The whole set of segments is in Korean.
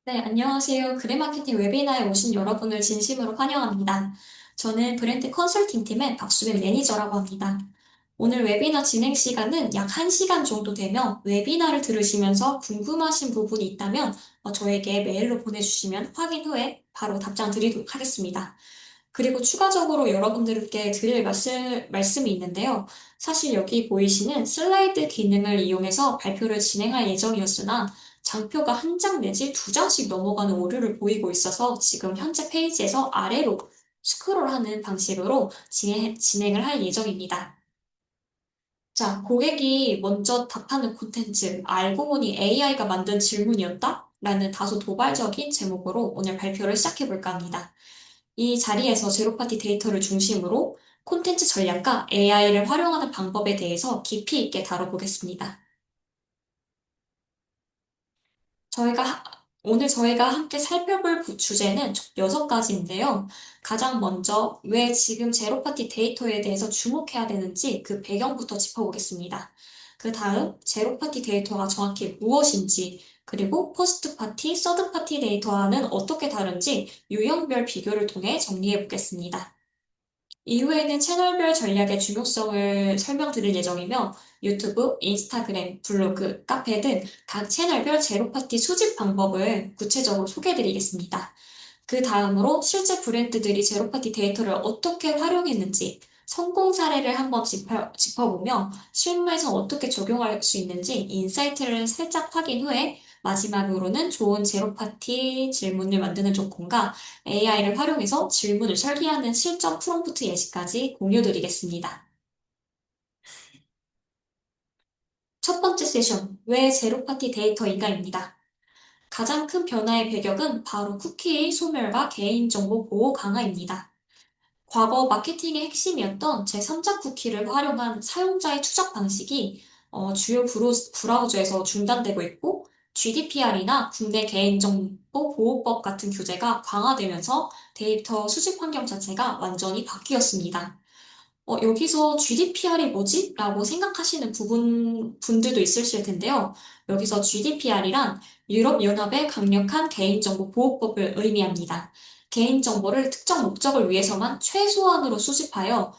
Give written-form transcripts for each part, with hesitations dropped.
네, 안녕하세요. 그래마케팅 웨비나에 오신 여러분을 진심으로 환영합니다. 저는 브랜드 컨설팅 팀의 박수빈 매니저라고 합니다. 오늘 웨비나 진행 시간은 약 1시간 정도 되며 웨비나를 들으시면서 궁금하신 부분이 있다면 저에게 메일로 보내주시면 확인 후에 바로 답장 드리도록 하겠습니다. 그리고 추가적으로 여러분들께 드릴 말씀이 있는데요. 사실 여기 보이시는 슬라이드 기능을 이용해서 발표를 진행할 예정이었으나 장표가 한 장 내지 두 장씩 넘어가는 오류를 보이고 있어서 지금 현재 페이지에서 아래로 스크롤하는 방식으로 진행을 할 예정입니다. 자, 고객이 먼저 답하는 콘텐츠, 알고 보니 AI가 만든 질문이었다? 라는 다소 도발적인 제목으로 오늘 발표를 시작해 볼까 합니다. 이 자리에서 제로파티 데이터를 중심으로 콘텐츠 전략과 AI를 활용하는 방법에 대해서 깊이 있게 다뤄보겠습니다. 저희가, 하- 오늘 저희가 함께 살펴볼 주제는 총 6가지인데요. 가장 먼저 왜 지금 제로파티 데이터에 대해서 주목해야 되는지 그 배경부터 짚어보겠습니다. 그 다음 제로파티 데이터가 정확히 무엇인지, 그리고 퍼스트 파티, 서드 파티 데이터와는 어떻게 다른지 유형별 비교를 통해 정리해 보겠습니다. 이후에는 채널별 전략의 중요성을 설명드릴 예정이며 유튜브, 인스타그램, 블로그, 카페 등 각 채널별 제로파티 수집 방법을 구체적으로 소개해드리겠습니다. 그 다음으로 실제 브랜드들이 제로파티 데이터를 어떻게 활용했는지 성공 사례를 한번 짚어보며 실무에서 어떻게 적용할 수 있는지 인사이트를 살짝 확인 후에 마지막으로는 좋은 제로파티 질문을 만드는 조건과 AI를 활용해서 질문을 설계하는 실전 프롬프트 예시까지 공유드리겠습니다. 첫 번째 세션, 왜 제로파티 데이터인가입니다. 가장 큰 변화의 배경은 바로 쿠키 소멸과 개인정보 보호 강화입니다. 과거 마케팅의 핵심이었던 제3자 쿠키를 활용한 사용자의 추적 방식이 주요 브라우저에서 중단되고 있고 GDPR이나 국내 개인정보 보호법 같은 규제가 강화되면서 데이터 수집 환경 자체가 완전히 바뀌었습니다. 여기서 GDPR이 뭐지? 라고 생각하시는 분들도 있으실 텐데요. 여기서 GDPR이란 유럽연합의 강력한 개인정보 보호법을 의미합니다. 개인정보를 특정 목적을 위해서만 최소한으로 수집하여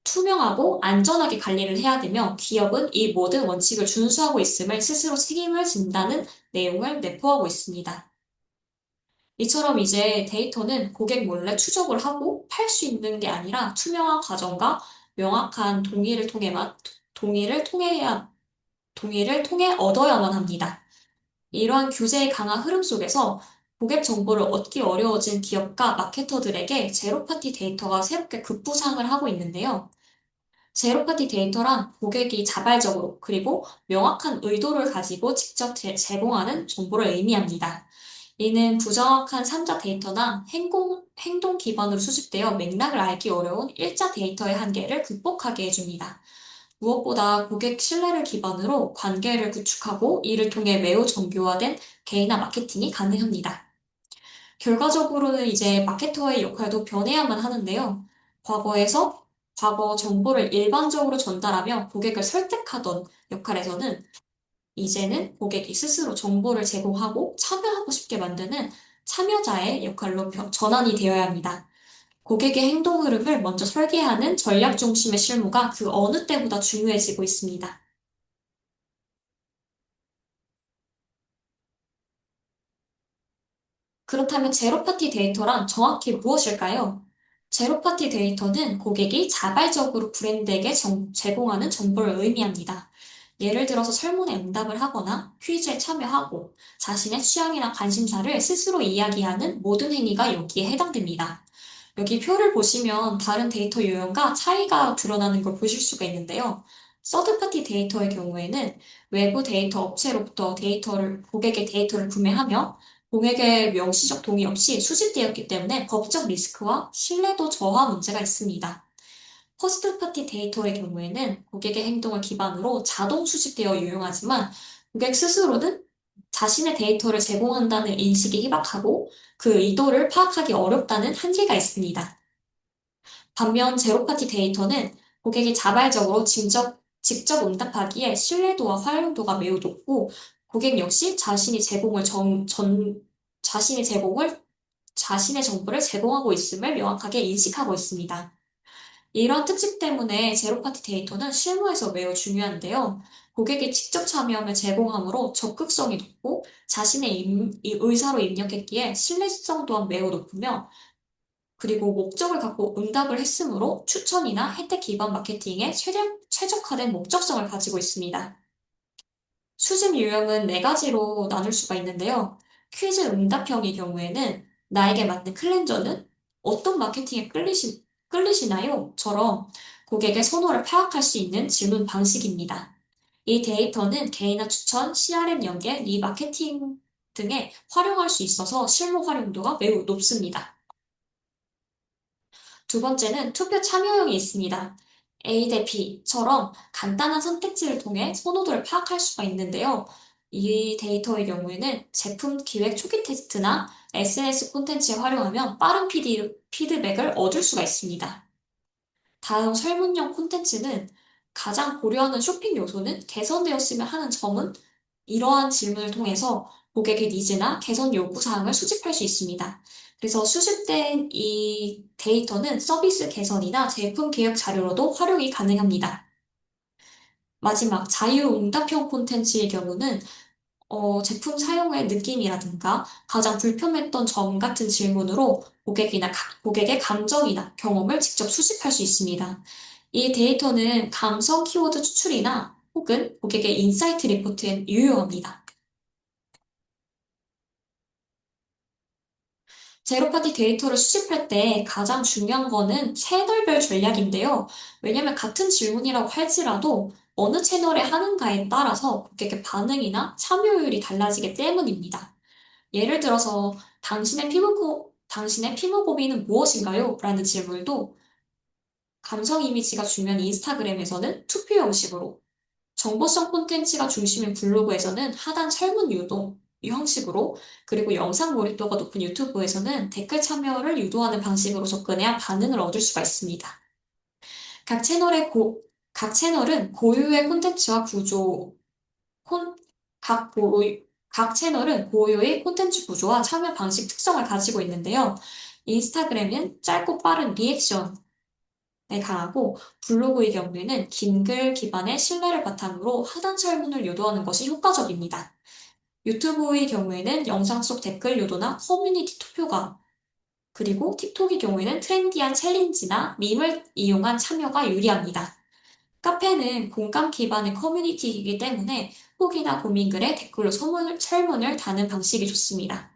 투명하고 안전하게 관리를 해야 되며 기업은 이 모든 원칙을 준수하고 있음을 스스로 책임을 진다는 내용을 내포하고 있습니다. 이처럼 이제 데이터는 고객 몰래 추적을 하고 팔 수 있는 게 아니라 투명한 과정과 명확한 동의를 통해야, 동의를 통해 얻어야만 합니다. 이러한 규제의 강한 흐름 속에서 고객 정보를 얻기 어려워진 기업과 마케터들에게 제로파티 데이터가 새롭게 급부상을 하고 있는데요. 제로파티 데이터란 고객이 자발적으로 그리고 명확한 의도를 가지고 직접 제공하는 정보를 의미합니다. 이는 부정확한 3자 데이터나 행동 기반으로 수집되어 맥락을 알기 어려운 1자 데이터의 한계를 극복하게 해줍니다. 무엇보다 고객 신뢰를 기반으로 관계를 구축하고 이를 통해 매우 정교화된 개인화 마케팅이 가능합니다. 결과적으로는 이제 마케터의 역할도 변해야만 하는데요. 과거에서 과거 정보를 일반적으로 전달하며 고객을 설득하던 역할에서는 이제는 고객이 스스로 정보를 제공하고 참여하고 싶게 만드는 참여자의 역할로 전환이 되어야 합니다. 고객의 행동 흐름을 먼저 설계하는 전략 중심의 실무가 그 어느 때보다 중요해지고 있습니다. 그렇다면 제로파티 데이터란 정확히 무엇일까요? 제로파티 데이터는 고객이 자발적으로 브랜드에게 제공하는 정보를 의미합니다. 예를 들어서 설문에 응답을 하거나 퀴즈에 참여하고 자신의 취향이나 관심사를 스스로 이야기하는 모든 행위가 여기에 해당됩니다. 여기 표를 보시면 다른 데이터 유형과 차이가 드러나는 걸 보실 수가 있는데요. 서드파티 데이터의 경우에는 외부 데이터 업체로부터 고객의 데이터를 구매하며 고객의 명시적 동의 없이 수집되었기 때문에 법적 리스크와 신뢰도 저하 문제가 있습니다. 퍼스트 파티 데이터의 경우에는 고객의 행동을 기반으로 자동 수집되어 유용하지만 고객 스스로는 자신의 데이터를 제공한다는 인식이 희박하고 그 의도를 파악하기 어렵다는 한계가 있습니다. 반면 제로파티 데이터는 고객이 자발적으로 직접 응답하기에 신뢰도와 활용도가 매우 높고 고객 역시 자신이 자신의 정보를 제공하고 있음을 명확하게 인식하고 있습니다. 이런 특징 때문에 제로파티 데이터는 실무에서 매우 중요한데요. 고객이 직접 참여함을 제공하므로 적극성이 높고 자신의 이 의사로 입력했기에 신뢰성 또한 매우 높으며 그리고 목적을 갖고 응답을 했으므로 추천이나 혜택 기반 마케팅에 최적화된 목적성을 가지고 있습니다. 수집 유형은 네 가지로 나눌 수가 있는데요. 퀴즈 응답형의 경우에는 나에게 맞는 클렌저는 어떤 마케팅에 끌리시나요? 처럼 고객의 선호를 파악할 수 있는 질문 방식입니다. 이 데이터는 개인화 추천, CRM 연계, 리마케팅 등에 활용할 수 있어서 실무 활용도가 매우 높습니다. 두 번째는 투표 참여형이 있습니다. A 대 B처럼 간단한 선택지를 통해 선호도를 파악할 수가 있는데요. 이 데이터의 경우에는 제품 기획 초기 테스트나 SNS 콘텐츠에 활용하면 빠른 피드백을 얻을 수가 있습니다. 다음 설문형 콘텐츠는 가장 고려하는 쇼핑 요소는 개선되었으면 하는 점은 이러한 질문을 통해서 고객의 니즈나 개선 요구 사항을 수집할 수 있습니다. 그래서 수집된 이 데이터는 서비스 개선이나 제품 개혁 자료로도 활용이 가능합니다. 마지막 자유응답형 콘텐츠의 경우는 제품 사용의 느낌이라든가 가장 불편했던 점 같은 질문으로 고객의 감정이나 경험을 직접 수집할 수 있습니다. 이 데이터는 감성 키워드 추출이나 혹은 고객의 인사이트 리포트에 유용합니다. 제로파티 데이터를 수집할 때 가장 중요한 거는 채널별 전략인데요. 왜냐하면 같은 질문이라고 할지라도 어느 채널에 하는가에 따라서 고객의 반응이나 참여율이 달라지기 때문입니다. 예를 들어서 당신의 피부 고민은 무엇인가요? 라는 질문도 감성 이미지가 중요한 인스타그램에서는 투표 형식으로, 정보성 콘텐츠가 중심인 블로그에서는 하단 설문 유도 형식으로, 그리고 영상 몰입도가 높은 유튜브에서는 댓글 참여를 유도하는 방식으로 접근해야 반응을 얻을 수가 있습니다. 각 채널의 고, 각 채널은 고유의 콘텐츠와 콘, 각 고유, 각 채널은 고유의 콘텐츠 구조와 참여 방식 특성을 가지고 있는데요. 인스타그램은 짧고 빠른 리액션에 강하고 블로그의 경우에는 긴 글 기반의 신뢰를 바탕으로 하단 설문을 유도하는 것이 효과적입니다. 유튜브의 경우에는 영상 속 댓글 유도나 커뮤니티 투표가 그리고 틱톡의 경우에는 트렌디한 챌린지나 밈을 이용한 참여가 유리합니다. 카페는 공감 기반의 커뮤니티이기 때문에 후기나 고민글에 댓글로 설문을 다는 방식이 좋습니다.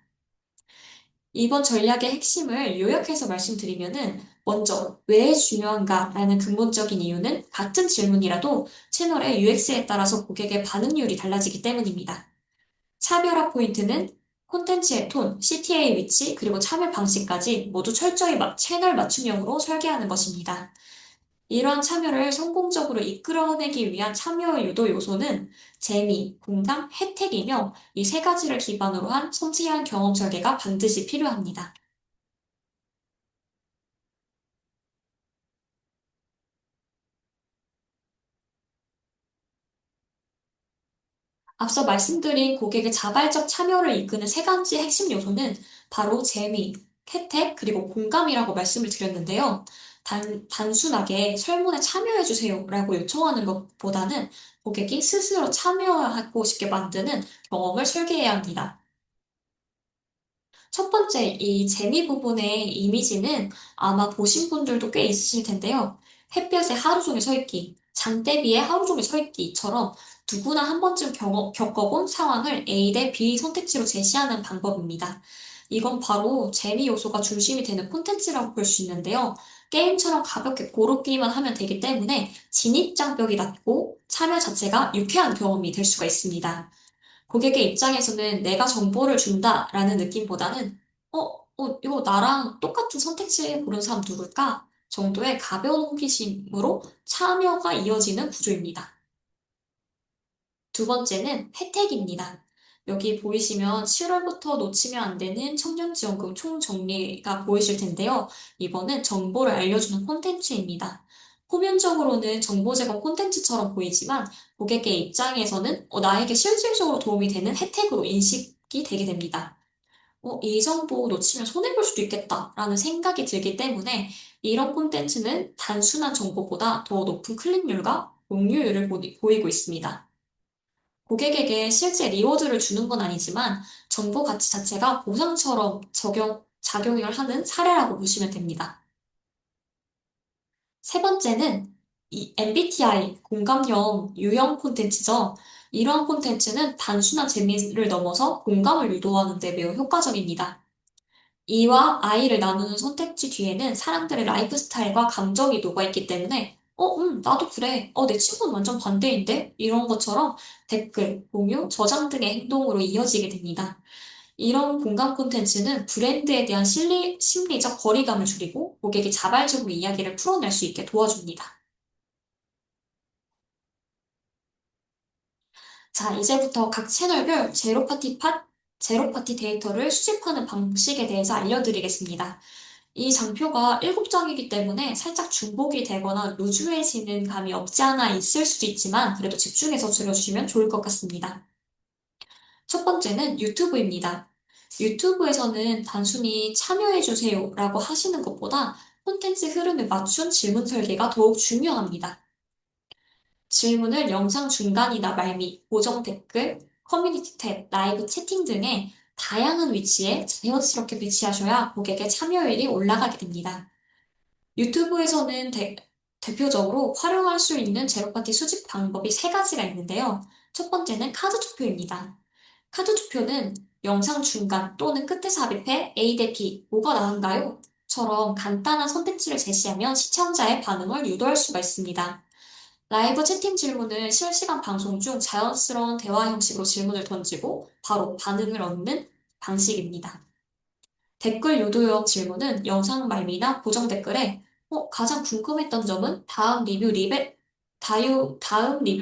이번 전략의 핵심을 요약해서 말씀드리면은 먼저 왜 중요한가라는 근본적인 이유는 같은 질문이라도 채널의 UX에 따라서 고객의 반응률이 달라지기 때문입니다. 차별화 포인트는 콘텐츠의 톤, CTA 위치, 그리고 참여 방식까지 모두 철저히 채널 맞춤형으로 설계하는 것입니다. 이러한 참여를 성공적으로 이끌어내기 위한 참여 유도 요소는 재미, 공감, 혜택이며 이 세 가지를 기반으로 한 섬세한 경험 설계가 반드시 필요합니다. 앞서 말씀드린 고객의 자발적 참여를 이끄는 세 가지 핵심 요소는 바로 재미, 혜택, 그리고 공감이라고 말씀을 드렸는데요. 단순하게 설문에 참여해주세요 라고 요청하는 것보다는 고객이 스스로 참여하고 싶게 만드는 경험을 설계해야 합니다. 첫 번째, 이 재미 부분의 이미지는 아마 보신 분들도 꽤 있으실 텐데요. 햇볕에 하루 종일 서 있기, 장대비에 하루 종일 서 있기처럼 누구나 한 번쯤 겪어본 상황을 A 대 B 선택지로 제시하는 방법입니다. 이건 바로 재미 요소가 중심이 되는 콘텐츠라고 볼 수 있는데요. 게임처럼 가볍게 고르기만 하면 되기 때문에 진입장벽이 낮고 참여 자체가 유쾌한 경험이 될 수가 있습니다. 고객의 입장에서는 내가 정보를 준다라는 느낌보다는, 이거 나랑 똑같은 선택지에 고른 사람 누굴까? 정도의 가벼운 호기심으로 참여가 이어지는 구조입니다. 두 번째는 혜택입니다. 여기 보이시면 7월부터 놓치면 안 되는 청년지원금 총정리가 보이실 텐데요. 이거는 정보를 알려주는 콘텐츠입니다. 표면적으로는 정보 제공 콘텐츠처럼 보이지만 고객의 입장에서는 나에게 실질적으로 도움이 되는 혜택으로 인식이 되게 됩니다. 이 정보 놓치면 손해볼 수도 있겠다라는 생각이 들기 때문에 이런 콘텐츠는 단순한 정보보다 더 높은 클릭률과 공유율을 보이고 있습니다. 고객에게 실제 리워드를 주는 건 아니지만 정보 가치 자체가 보상처럼 작용을 하는 사례라고 보시면 됩니다. 세 번째는 이 MBTI, 공감형 유형 콘텐츠죠. 이러한 콘텐츠는 단순한 재미를 넘어서 공감을 유도하는 데 매우 효과적입니다. 이와 I를 나누는 선택지 뒤에는 사람들의 라이프 스타일과 감정이 녹아있기 때문에, 나도 그래. 내 친구는 완전 반대인데? 이런 것처럼 댓글, 공유, 저장 등의 행동으로 이어지게 됩니다. 이런 공감 콘텐츠는 브랜드에 대한 심리적 거리감을 줄이고 고객이 자발적으로 이야기를 풀어낼 수 있게 도와줍니다. 자, 이제부터 각 채널별 제로파티 데이터를 수집하는 방식에 대해서 알려드리겠습니다. 이 장표가 7장이기 때문에 살짝 중복이 되거나 루즈해지는 감이 없지 않아 있을 수도 있지만 그래도 집중해서 들어주시면 좋을 것 같습니다. 첫 번째는 유튜브입니다. 유튜브에서는 단순히 참여해주세요라고 하시는 것보다 콘텐츠 흐름에 맞춘 질문 설계가 더욱 중요합니다. 질문을 영상 중간이나 말미, 고정 댓글, 커뮤니티 탭, 라이브 채팅 등의 다양한 위치에 자연스럽게 배치하셔야 고객의 참여율이 올라가게 됩니다. 유튜브에서는 대표적으로 활용할 수 있는 제로파티 수집 방법이 세 가지가 있는데요. 첫 번째는 카드 투표입니다. 카드 투표는 영상 중간 또는 끝에 삽입해 A 대 B, 뭐가 나은가요? 처럼 간단한 선택지를 제시하면 시청자의 반응을 유도할 수가 있습니다. 라이브 채팅 질문을 실시간 방송 중 자연스러운 대화 형식으로 질문을 던지고 바로 반응을 얻는 방식입니다. 댓글 유도형 질문은 영상 말미나 고정 댓글에 가장 궁금했던 점은 다음 리뷰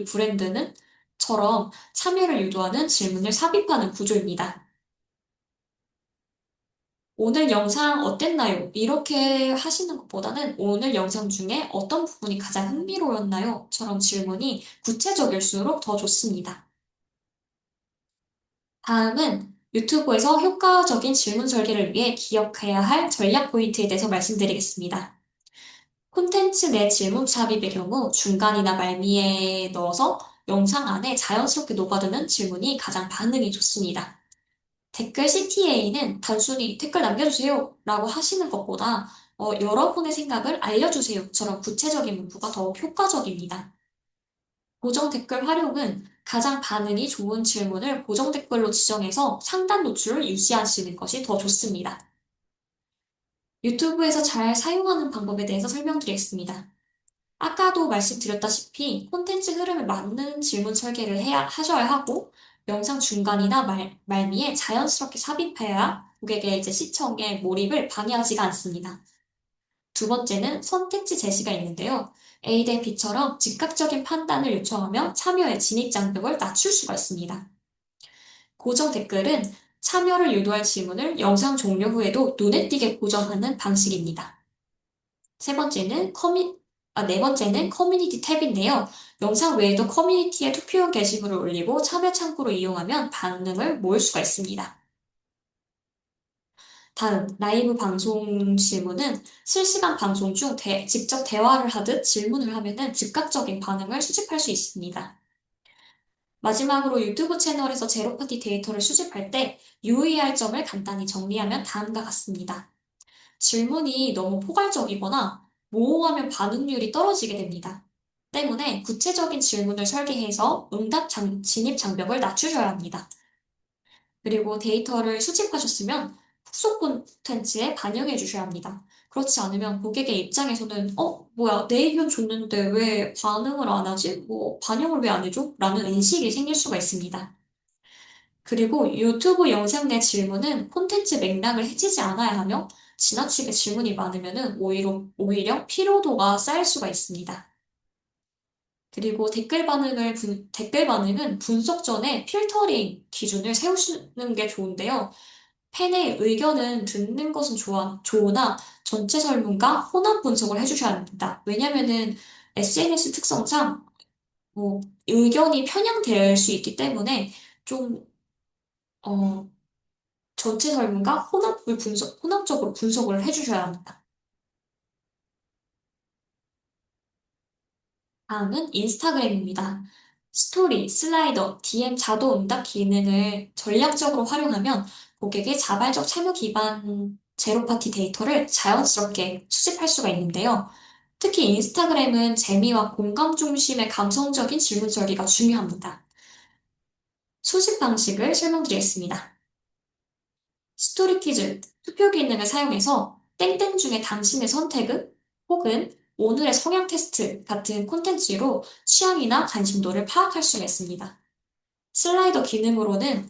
브랜드는 처럼 참여를 유도하는 질문을 삽입하는 구조입니다. 오늘 영상 어땠나요? 이렇게 하시는 것보다는 오늘 영상 중에 어떤 부분이 가장 흥미로웠나요? 처럼 질문이 구체적일수록 더 좋습니다. 다음은 유튜브에서 효과적인 질문 설계를 위해 기억해야 할 전략 포인트에 대해서 말씀드리겠습니다. 콘텐츠 내 질문 삽입의 경우 중간이나 말미에 넣어서 영상 안에 자연스럽게 녹아드는 질문이 가장 반응이 좋습니다. 댓글 CTA는 단순히 댓글 남겨주세요 라고 하시는 것보다 여러분의 생각을 알려주세요처럼 구체적인 문구가 더욱 효과적입니다. 고정 댓글 활용은 가장 반응이 좋은 질문을 고정 댓글로 지정해서 상단 노출을 유지하시는 것이 더 좋습니다. 유튜브에서 잘 사용하는 방법에 대해서 설명드리겠습니다. 아까도 말씀드렸다시피 콘텐츠 흐름에 맞는 질문 설계를 하셔야 하고 영상 중간이나 말미에 자연스럽게 삽입해야 고객의 이제 시청에 몰입을 방해하지가 않습니다. 두 번째는 선택지 제시가 있는데요. A 대 B처럼 즉각적인 판단을 요청하면 참여의 진입 장벽을 낮출 수가 있습니다. 고정 댓글은 참여를 유도할 질문을 영상 종료 후에도 눈에 띄게 고정하는 방식입니다. 네 번째는 커뮤니티 탭인데요. 영상 외에도 커뮤니티에 투표용 게시물을 올리고 참여 창구로 이용하면 반응을 모을 수가 있습니다. 다음, 라이브 방송 질문은 실시간 방송 중 직접 대화를 하듯 질문을 하면은 즉각적인 반응을 수집할 수 있습니다. 마지막으로 유튜브 채널에서 제로파티 데이터를 수집할 때 유의할 점을 간단히 정리하면 다음과 같습니다. 질문이 너무 포괄적이거나 모호하면 반응률이 떨어지게 됩니다. 때문에 구체적인 질문을 설계해서 진입 장벽을 낮추셔야 합니다. 그리고 데이터를 수집하셨으면 후속 콘텐츠에 반영해 주셔야 합니다. 그렇지 않으면 고객의 입장에서는 뭐야, 내 의견 줬는데 왜 반응을 안 하지? 반영을 왜 안 해줘? 라는 인식이 생길 수가 있습니다. 그리고 유튜브 영상 내 질문은 콘텐츠 맥락을 해치지 않아야 하며 지나치게 질문이 많으면 오히려 피로도가 쌓일 수가 있습니다. 그리고 댓글 반응은 분석 전에 필터링 기준을 세우시는 게 좋은데요. 팬의 의견은 듣는 것은 좋으나 전체 설문과 혼합 분석을 해주셔야 합니다. 왜냐면은 SNS 특성상 의견이 편향될 수 있기 때문에 좀, 어, 전체 설문과 혼합적으로 분석을 해주셔야 합니다. 다음은 인스타그램입니다. 스토리, 슬라이더, DM 자동 응답 기능을 전략적으로 활용하면 고객의 자발적 참여 기반 제로파티 데이터를 자연스럽게 수집할 수가 있는데요. 특히 인스타그램은 재미와 공감 중심의 감성적인 질문 설계가 중요합니다. 수집 방식을 설명드리겠습니다. 스토리 퀴즈, 투표 기능을 사용해서 땡땡 중에 당신의 선택은 혹은 오늘의 성향 테스트 같은 콘텐츠로 취향이나 관심도를 파악할 수가 있습니다. 슬라이더 기능으로는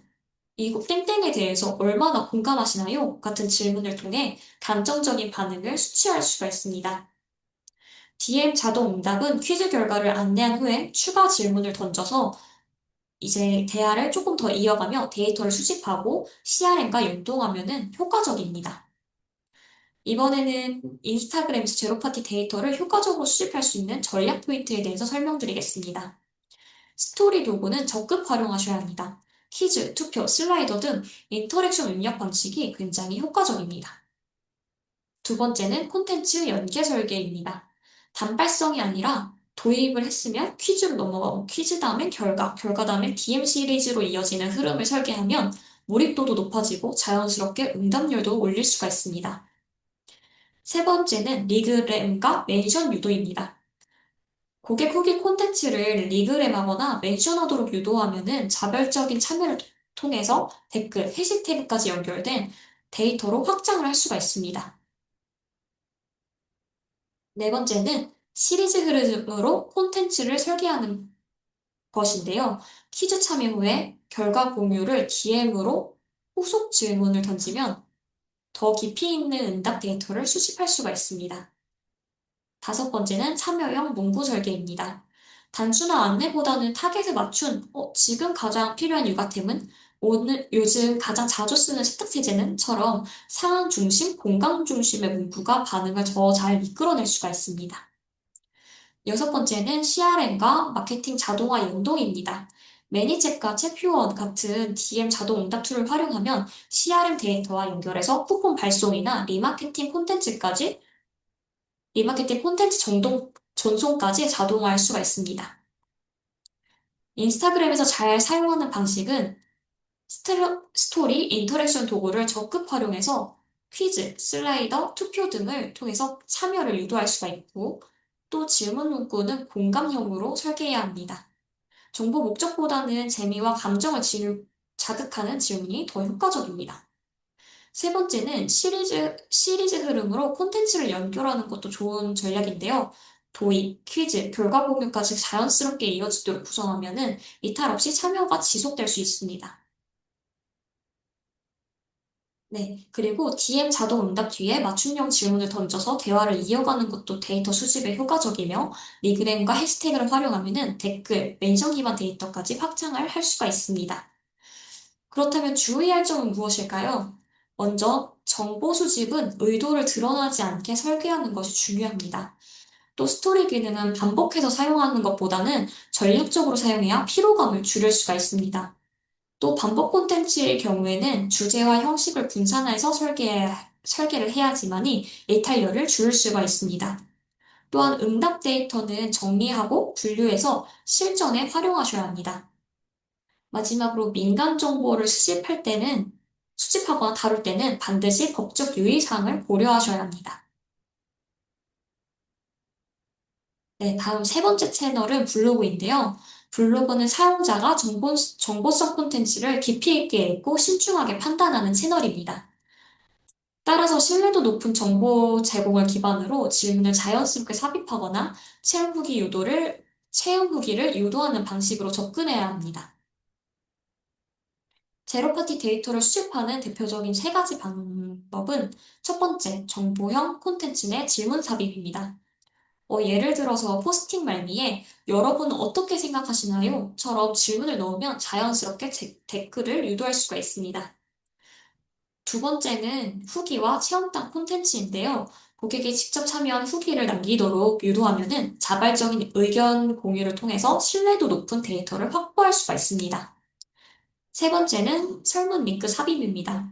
이곡 땡땡에 대해서 얼마나 공감하시나요? 같은 질문을 통해 감정적인 반응을 수치할 수가 있습니다. DM 자동 응답은 퀴즈 결과를 안내한 후에 추가 질문을 던져서 이제 대화를 조금 더 이어가며 데이터를 수집하고 CRM과 연동하면 효과적입니다. 이번에는 인스타그램에서 제로파티 데이터를 효과적으로 수집할 수 있는 전략 포인트에 대해서 설명드리겠습니다. 스토리 도구는 적극 활용하셔야 합니다. 퀴즈, 투표, 슬라이더 등 인터랙션 입력 방식이 굉장히 효과적입니다. 두 번째는 콘텐츠 연계 설계입니다. 단발성이 아니라 도입을 했으면 퀴즈로 넘어가고 퀴즈 다음엔 결과, 결과 다음엔 DM 시리즈로 이어지는 흐름을 설계하면 몰입도도 높아지고 자연스럽게 응답률도 올릴 수가 있습니다. 세 번째는 리그램과 멘션 유도입니다. 고객 후기 콘텐츠를 리그램하거나 멘션하도록 유도하면은 자별적인 참여를 통해서 댓글, 해시태그까지 연결된 데이터로 확장을 할 수가 있습니다. 네 번째는 시리즈 흐름으로 콘텐츠를 설계하는 것인데요. 퀴즈 참여 후에 결과 공유를 DM으로 후속 질문을 던지면 더 깊이 있는 응답 데이터를 수집할 수가 있습니다. 다섯 번째는 참여형 문구 설계입니다. 단순한 안내보다는 타겟에 맞춘 지금 가장 필요한 육아템은 오늘 요즘 가장 자주 쓰는 세탁세제는처럼 상황 중심, 공감 중심의 문구가 반응을 더 잘 이끌어낼 수가 있습니다. 여섯 번째는 CRM과 마케팅 자동화 연동입니다. 매니챗과 챗퓨어 같은 DM 자동 응답 툴을 활용하면 CRM 데이터와 연결해서 쿠폰 발송이나 리마케팅 콘텐츠 전송까지 자동화할 수가 있습니다. 인스타그램에서 잘 사용하는 방식은 스토리, 인터랙션 도구를 적극 활용해서 퀴즈, 슬라이더, 투표 등을 통해서 참여를 유도할 수가 있고 또 질문 문구는 공감형으로 설계해야 합니다. 정보 목적보다는 재미와 감정을 자극하는 질문이 더 효과적입니다. 세 번째는 시리즈 흐름으로 콘텐츠를 연결하는 것도 좋은 전략인데요. 도입, 퀴즈, 결과 공유까지 자연스럽게 이어지도록 구성하면은 이탈 없이 참여가 지속될 수 있습니다. 네. 그리고 DM 자동 응답 뒤에 맞춤형 질문을 던져서 대화를 이어가는 것도 데이터 수집에 효과적이며 리그램과 해시태그를 활용하면은 댓글, 멘션 기반 데이터까지 확장을 할 수가 있습니다. 그렇다면 주의할 점은 무엇일까요? 먼저 정보 수집은 의도를 드러나지 않게 설계하는 것이 중요합니다. 또 스토리 기능은 반복해서 사용하는 것보다는 전략적으로 사용해야 피로감을 줄일 수가 있습니다. 또 반복 콘텐츠의 경우에는 주제와 형식을 분산해서 설계를 해야지만이 이탈률을 줄일 수가 있습니다. 또한 응답 데이터는 정리하고 분류해서 실전에 활용하셔야 합니다. 마지막으로 민간 정보를 수집하거나 다룰 때는 반드시 법적 유의사항을 고려하셔야 합니다. 네, 다음 세 번째 채널은 블로그인데요. 블로그는 사용자가 정보성 콘텐츠를 깊이 있게 읽고 신중하게 판단하는 채널입니다. 따라서 신뢰도 높은 정보 제공을 기반으로 질문을 자연스럽게 삽입하거나 체험 후기를 유도하는 방식으로 접근해야 합니다. 제로파티 데이터를 수집하는 대표적인 세 가지 방법은 첫 번째, 정보형 콘텐츠 내 질문 삽입입니다. 예를 들어서 포스팅 말미에 여러분 어떻게 생각하시나요? 처럼 질문을 넣으면 자연스럽게 댓글을 유도할 수가 있습니다. 두 번째는 후기와 체험단 콘텐츠인데요. 고객이 직접 참여한 후기를 남기도록 유도하면은 자발적인 의견 공유를 통해서 신뢰도 높은 데이터를 확보할 수가 있습니다. 세 번째는 설문 링크 삽입입니다.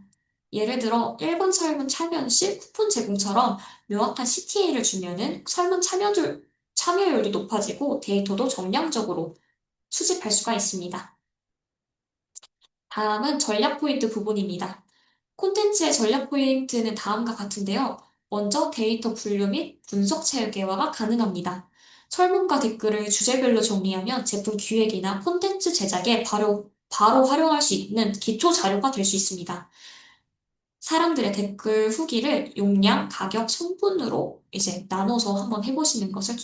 예를 들어 1분 설문 참여 시 쿠폰 제공처럼 명확한 CTA를 주면은 참여율도 높아지고 데이터도 정량적으로 수집할 수가 있습니다. 다음은 전략 포인트 부분입니다. 콘텐츠의 전략 포인트는 다음과 같은데요. 먼저 데이터 분류 및 분석 체계화가 가능합니다. 설문과 댓글을 주제별로 정리하면 제품 기획이나 콘텐츠 제작에 바로 활용할 수 있는 기초 자료가 될 수 있습니다. 사람들의 댓글 후기를 용량, 가격, 성분으로 이제 나눠서 한번 해보시는 것을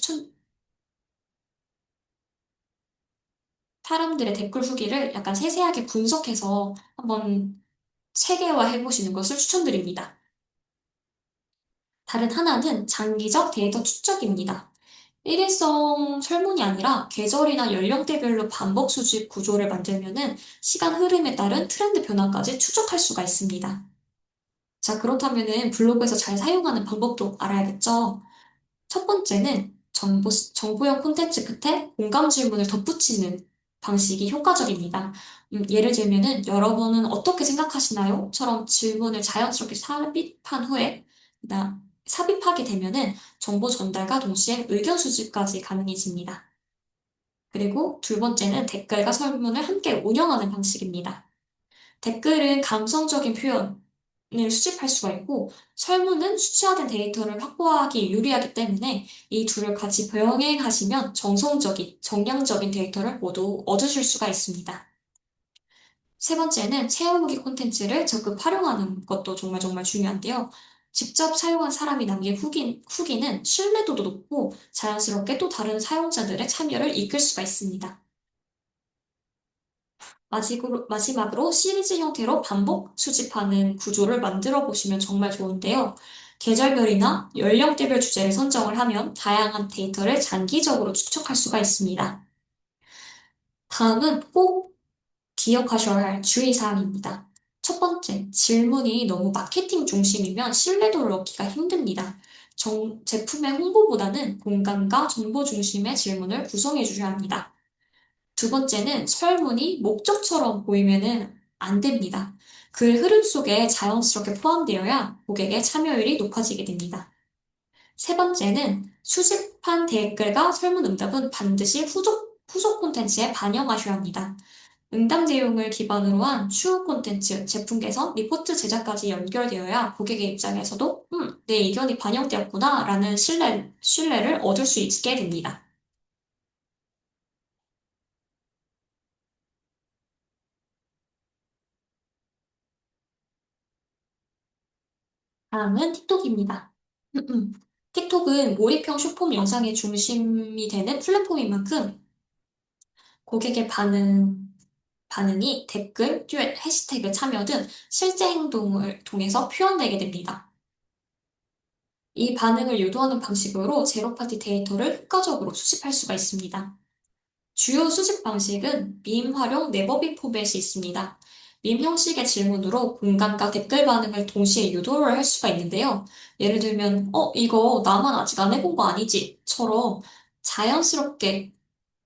사람들의 댓글 후기를 약간 세세하게 분석해서 한번 체계화해 보시는 것을 추천드립니다. 다른 하나는 장기적 데이터 축적입니다. 일회성 설문이 아니라 계절이나 연령대별로 반복 수집 구조를 만들면은 시간 흐름에 따른 트렌드 변화까지 추적할 수가 있습니다. 자, 그렇다면은 블로그에서 잘 사용하는 방법도 알아야겠죠? 첫 번째는 정보형 콘텐츠 끝에 공감 질문을 덧붙이는 방식이 효과적입니다. 예를 들면은 여러분은 어떻게 생각하시나요? 처럼 질문을 자연스럽게 삽입하게 되면은 정보 전달과 동시에 의견 수집까지 가능해집니다. 그리고 두 번째는 댓글과 설문을 함께 운영하는 방식입니다. 댓글은 감성적인 표현을 수집할 수가 있고, 설문은 수치화된 데이터를 확보하기 유리하기 때문에 이 둘을 같이 병행하시면 정량적인 데이터를 모두 얻으실 수가 있습니다. 세 번째는 체험 후기 콘텐츠를 적극 활용하는 것도 정말 중요한데요. 직접 사용한 사람이 남긴 후기는 신뢰도도 높고 자연스럽게 또 다른 사용자들의 참여를 이끌 수가 있습니다. 마지막으로 시리즈 형태로 반복 수집하는 구조를 만들어 보시면 정말 좋은데요. 계절별이나 연령대별 주제를 선정을 하면 다양한 데이터를 장기적으로 축적할 수가 있습니다. 다음은 꼭 기억하셔야 할 주의사항입니다. 첫 번째, 질문이 너무 마케팅 중심이면 신뢰도를 얻기가 힘듭니다. 제품의 홍보보다는 공감과 정보 중심의 질문을 구성해 주셔야 합니다. 두 번째는 설문이 목적처럼 보이면은 안 됩니다. 글 흐름 속에 자연스럽게 포함되어야 고객의 참여율이 높아지게 됩니다. 세 번째는 수집한 댓글과 설문 응답은 반드시 후속 콘텐츠에 반영하셔야 합니다. 응답 내용을 기반으로 한 추후 콘텐츠, 제품 개선, 리포트 제작까지 연결되어야 고객의 입장에서도 내 의견이 반영되었구나 라는 신뢰를 얻을 수 있게 됩니다. 다음은 틱톡입니다. 틱톡은 몰입형 쇼폼 영상의 중심이 되는 플랫폼인 만큼 고객의 반응이 댓글, 듀엣, 해시태그 참여 등 실제 행동을 통해서 표현되게 됩니다. 이 반응을 유도하는 방식으로 제로파티 데이터를 효과적으로 수집할 수가 있습니다. 주요 수집 방식은 밈 활용 네버비 포맷이 있습니다. 밈 형식의 질문으로 공감과 댓글 반응을 동시에 유도를 할 수가 있는데요. 예를 들면, 이거 나만 아직 안 해본 거 아니지? 처럼 자연스럽게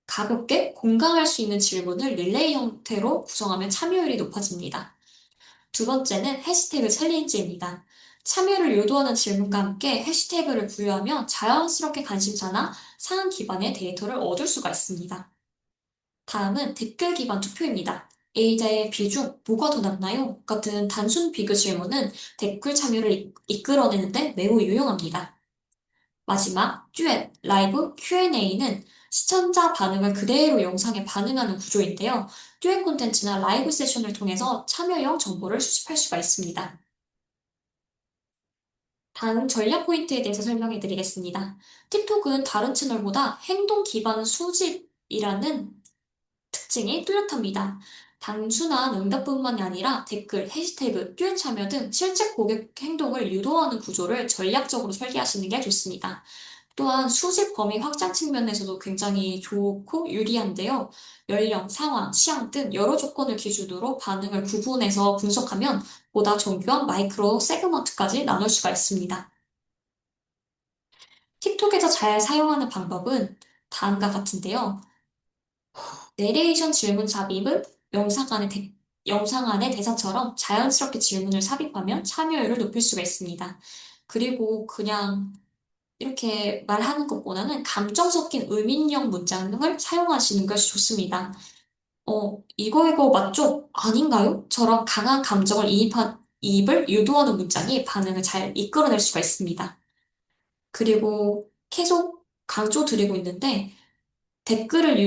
가볍게 공감할 수 있는 질문을 릴레이 형태로 구성하면 참여율이 높아집니다. 두 번째는 해시태그 챌린지입니다. 참여를 유도하는 질문과 함께 해시태그를 부여하면 자연스럽게 관심사나 사안 기반의 데이터를 얻을 수가 있습니다. 다음은 댓글 기반 투표입니다. A자의 비중, 뭐가 더 낫나요? 같은 단순 비교 질문은 댓글 참여를 이끌어내는데 매우 유용합니다. 마지막, 듀엣, 라이브, Q&A는 시청자 반응을 그대로 영상에 반응하는 구조인데요. 듀엣 콘텐츠나 라이브 세션을 통해서 참여형 정보를 수집할 수가 있습니다. 다음 전략 포인트에 대해서 설명해 드리겠습니다. 틱톡은 다른 채널보다 행동 기반 수집이라는 특징이 뚜렷합니다. 단순한 응답뿐만이 아니라 댓글, 해시태그, 듀엣 참여 등 실제 고객 행동을 유도하는 구조를 전략적으로 설계하시는 게 좋습니다. 또한 수집 범위 확장 측면에서도 굉장히 좋고 유리한데요. 연령, 상황, 취향 등 여러 조건을 기준으로 반응을 구분해서 분석하면 보다 정교한 마이크로 세그먼트까지 나눌 수가 있습니다. 틱톡에서 잘 사용하는 방법은 다음과 같은데요. 내레이션 질문 잡입은 영상 안에 영상 안의 대사처럼 자연스럽게 질문을 삽입하면 참여율을 높일 수가 있습니다. 그리고 그냥 이렇게 말하는 것보다는 감정 섞인 의미형 문장을 사용하시는 것이 좋습니다. 이거 맞죠? 아닌가요? 처럼 강한 감정을 이입을 유도하는 문장이 반응을 잘 이끌어낼 수가 있습니다. 그리고 계속 강조드리고 있는데 댓글을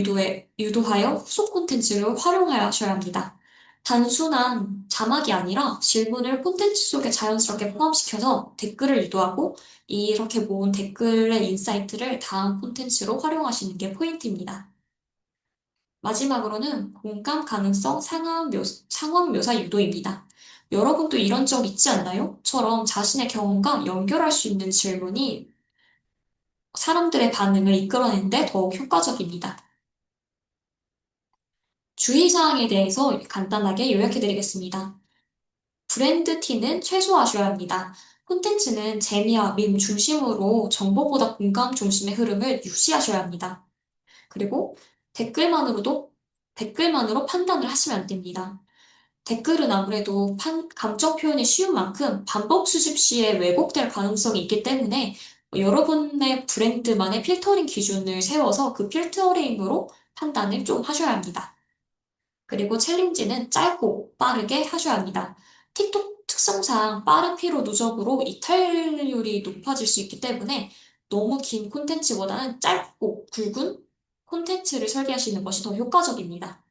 유도하여 후속 콘텐츠를 활용하셔야 합니다. 단순한 자막이 아니라 질문을 콘텐츠 속에 자연스럽게 포함시켜서 댓글을 유도하고 이렇게 모은 댓글의 인사이트를 다음 콘텐츠로 활용하시는 게 포인트입니다. 마지막으로는 공감 가능성 상황 묘사 유도입니다. 여러분도 이런 적 있지 않나요? 처럼 자신의 경험과 연결할 수 있는 질문이 사람들의 반응을 이끌어내는데 더욱 효과적입니다. 주의사항에 대해서 간단하게 요약해드리겠습니다. 브랜드 티는 최소화하셔야 합니다. 콘텐츠는 재미와 밈 중심으로 정보보다 공감 중심의 흐름을 유지하셔야 합니다. 그리고 댓글만으로도 댓글만으로 판단을 하시면 안 됩니다. 댓글은 아무래도 감정 표현이 쉬운 만큼 반복 수집 시에 왜곡될 가능성이 있기 때문에 여러분의 브랜드만의 필터링 기준을 세워서 그 필터링으로 판단을 좀 하셔야 합니다. 그리고 챌린지는 짧고 빠르게 하셔야 합니다. 틱톡 특성상 빠른 피로 누적으로 이탈률이 높아질 수 있기 때문에 너무 긴 콘텐츠보다는 짧고 굵은 콘텐츠를 설계하시는 것이 더 효과적입니다.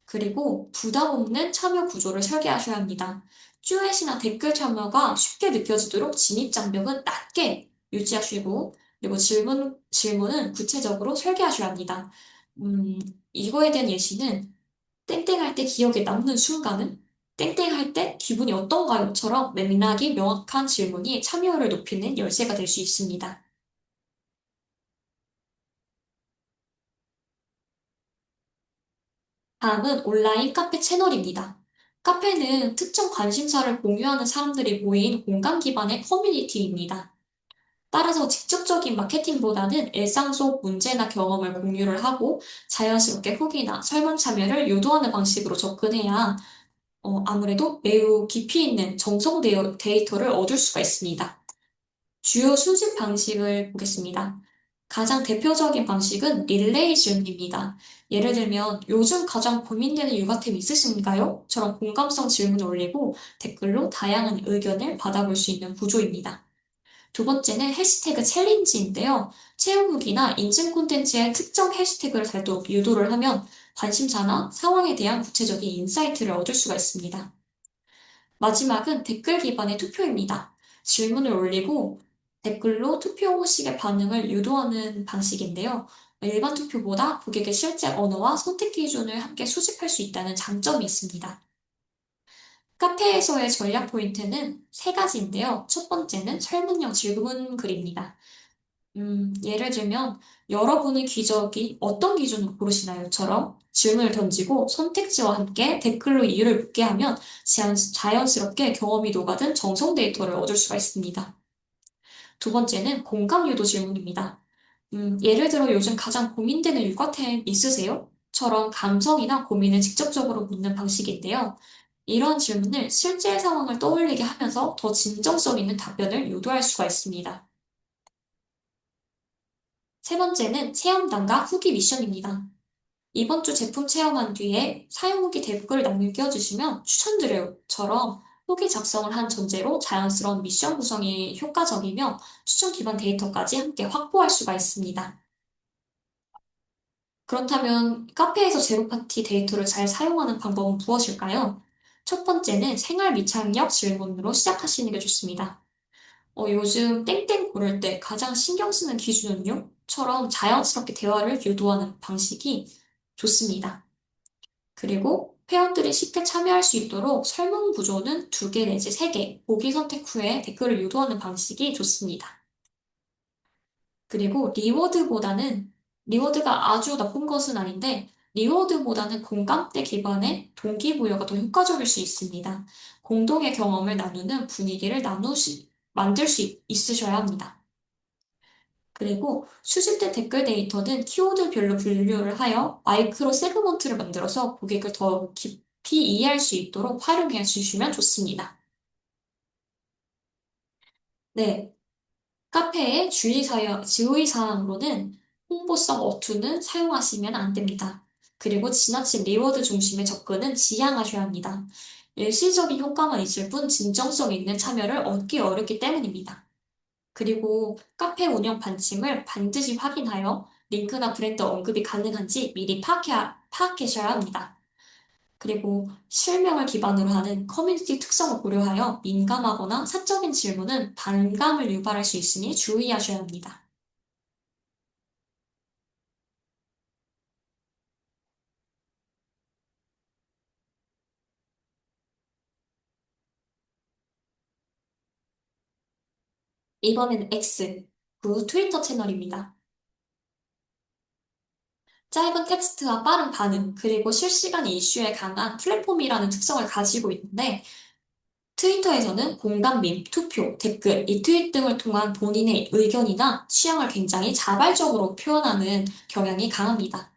그리고 부담 없는 참여 구조를 설계하셔야 합니다. 듀엣이나 댓글 참여가 쉽게 느껴지도록 진입 장벽은 낮게 유지하시고, 그리고 질문은 구체적으로 설계하셔야 합니다. 음, 이거에 대한 예시는 땡땡할 때 기억에 남는 순간은 땡땡할 때 기분이 어떤가요?처럼 맥락이 명확한 질문이 참여율을 높이는 열쇠가 될 수 있습니다. 다음은 온라인 카페 채널입니다. 카페는 특정 관심사를 공유하는 사람들이 모인 공간 기반의 커뮤니티입니다. 따라서 직접적인 마케팅보다는 일상 속 문제나 경험을 공유를 하고 자연스럽게 후기나 설문 참여를 유도하는 방식으로 접근해야 아무래도 매우 깊이 있는 데이터를 얻을 수가 있습니다. 주요 수집 방식을 보겠습니다. 가장 대표적인 방식은 릴레이 질문입니다. 예를 들면, 요즘 가장 고민되는 육아템 있으신가요? 처럼 공감성 질문을 올리고 댓글로 다양한 의견을 받아볼 수 있는 구조입니다. 두 번째는 해시태그 챌린지인데요. 체험 후기나 인증 콘텐츠에 특정 해시태그를 달도록 유도를 하면 관심사나 상황에 대한 구체적인 인사이트를 얻을 수가 있습니다. 마지막은 댓글 기반의 투표입니다. 질문을 올리고 댓글로 투표 형식의 반응을 유도하는 방식인데요. 일반 투표보다 고객의 실제 언어와 선택 기준을 함께 수집할 수 있다는 장점이 있습니다. 카페에서의 전략 포인트는 세 가지인데요. 첫 번째는 설문형 질문 글입니다. 예를 들면, 여러분의 기적이 어떤 기준으로 고르시나요?처럼 질문을 던지고 선택지와 함께 댓글로 이유를 묻게 하면 자연스럽게 경험이 녹아든 정성 데이터를 얻을 수가 있습니다. 두 번째는 공감 유도 질문입니다. 예를 들어 요즘 가장 고민되는 육아템 있으세요? 처럼 감성이나 고민을 직접적으로 묻는 방식인데요. 이런 질문을 실제 상황을 떠올리게 하면서 더 진정성 있는 답변을 유도할 수가 있습니다. 세 번째는 체험단과 후기 미션입니다. 이번 주 제품 체험한 뒤에 사용 후기 댓글 남겨주시면 추천드려요처럼 후기 작성을 한 전제로 자연스러운 미션 구성이 효과적이며 추천 기반 데이터까지 함께 확보할 수가 있습니다. 그렇다면 카페에서 제로파티 데이터를 잘 사용하는 방법은 무엇일까요? 첫 번째는 생활 밀착력 질문으로 시작하시는 게 좋습니다. 요즘 땡땡 고를 때 가장 신경 쓰는 기준은요? 처럼 자연스럽게 대화를 유도하는 방식이 좋습니다. 그리고 회원들이 쉽게 참여할 수 있도록 설문 구조는 2개 내지 3개, 보기 선택 후에 댓글을 유도하는 방식이 좋습니다. 그리고 리워드가 아주 나쁜 것은 아닌데, 리워드보다는 공감대 기반의 동기부여가 더 효과적일 수 있습니다. 공동의 경험을 나누는 분위기를 만들 수 있으셔야 합니다. 그리고 수집된 댓글 데이터는 키워드별로 분류를 하여 마이크로 세그먼트를 만들어서 고객을 더 이해할 수 있도록 활용해 주시면 좋습니다. 네. 카페의 주의사항으로는 홍보성 어투는 사용하시면 안 됩니다. 그리고 지나친 리워드 중심의 접근은 지양하셔야 합니다. 일시적인 효과만 있을 뿐 진정성 있는 참여를 얻기 어렵기 때문입니다. 그리고 카페 운영 반침을 반드시 확인하여 링크나 브랜드 언급이 가능한지 미리 파악하셔야 합니다. 그리고 실명을 기반으로 하는 커뮤니티 특성을 고려하여 민감하거나 사적인 질문은 반감을 유발할 수 있으니 주의하셔야 합니다. 이번엔 X, 그 트위터 채널입니다. 짧은 텍스트와 빠른 반응, 그리고 실시간 이슈에 강한 플랫폼이라는 특성을 가지고 있는데, 트위터에서는 공감 밈, 투표, 댓글, 리트윗 등을 통한 본인의 의견이나 취향을 굉장히 자발적으로 표현하는 경향이 강합니다.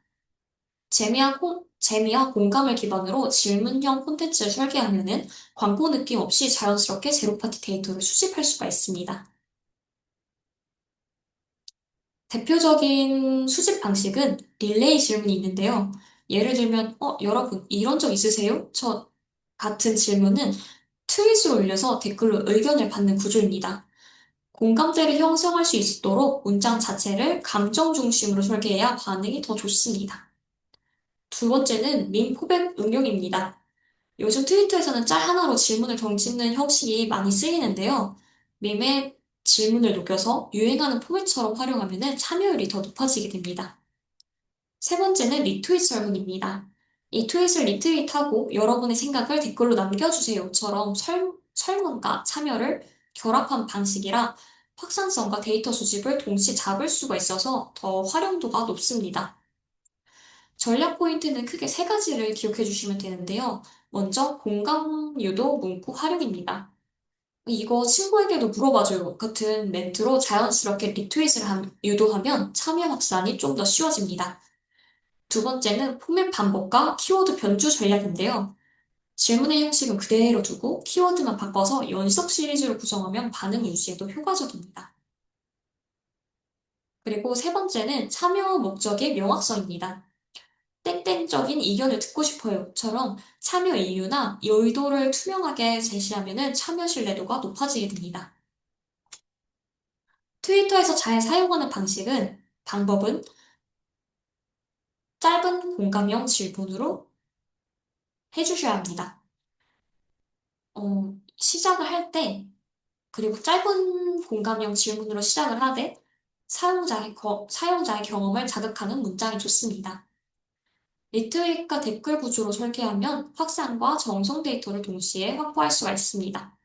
재미와 공감을 기반으로 질문형 콘텐츠를 설계하면은 광고 느낌 없이 자연스럽게 제로파티 데이터를 수집할 수가 있습니다. 대표적인 수집 방식은 릴레이 질문이 있는데요. 예를 들면, 여러분, 이런 적 있으세요? 저 같은 질문은 트윗을 올려서 댓글로 의견을 받는 구조입니다. 공감대를 형성할 수 있도록 문장 자체를 감정 중심으로 설계해야 반응이 더 좋습니다. 두 번째는 밈 포백 응용입니다. 요즘 트위터에서는 짤 하나로 질문을 던지는 형식이 많이 쓰이는데요. 밈의 질문을 녹여서 유행하는 포맷처럼 활용하면 참여율이 더 높아지게 됩니다. 세 번째는 리트윗 설문입니다. 이 트윗을 리트윗하고 여러분의 생각을 댓글로 남겨주세요처럼 설문과 참여를 결합한 방식이라 확산성과 데이터 수집을 동시에 잡을 수가 있어서 더 활용도가 높습니다. 전략 포인트는 크게 세 가지를 기억해 주시면 되는데요. 먼저 공감 유도 문구 활용입니다. 이거 친구에게도 물어봐줘요 같은 멘트로 자연스럽게 유도하면 참여 확산이 좀 더 쉬워집니다. 두 번째는 포맷 반복과 키워드 변주 전략인데요. 질문의 형식은 그대로 두고 키워드만 바꿔서 연속 시리즈로 구성하면 반응 유지에도 효과적입니다. 그리고 세 번째는 참여 목적의 명확성입니다. 땡땡적인 의견을 듣고 싶어요처럼 참여 이유나 의도를 투명하게 제시하면 참여 신뢰도가 높아지게 됩니다. 트위터에서 잘 사용하는 방법은 짧은 공감형 질문으로 해주셔야 합니다. 시작을 할 때, 그리고 짧은 공감형 질문으로 시작을 하되, 사용자의 경험을 자극하는 문장이 좋습니다. 리트윗과 댓글 구조로 설계하면 확산과 정성 데이터를 동시에 확보할 수가 있습니다.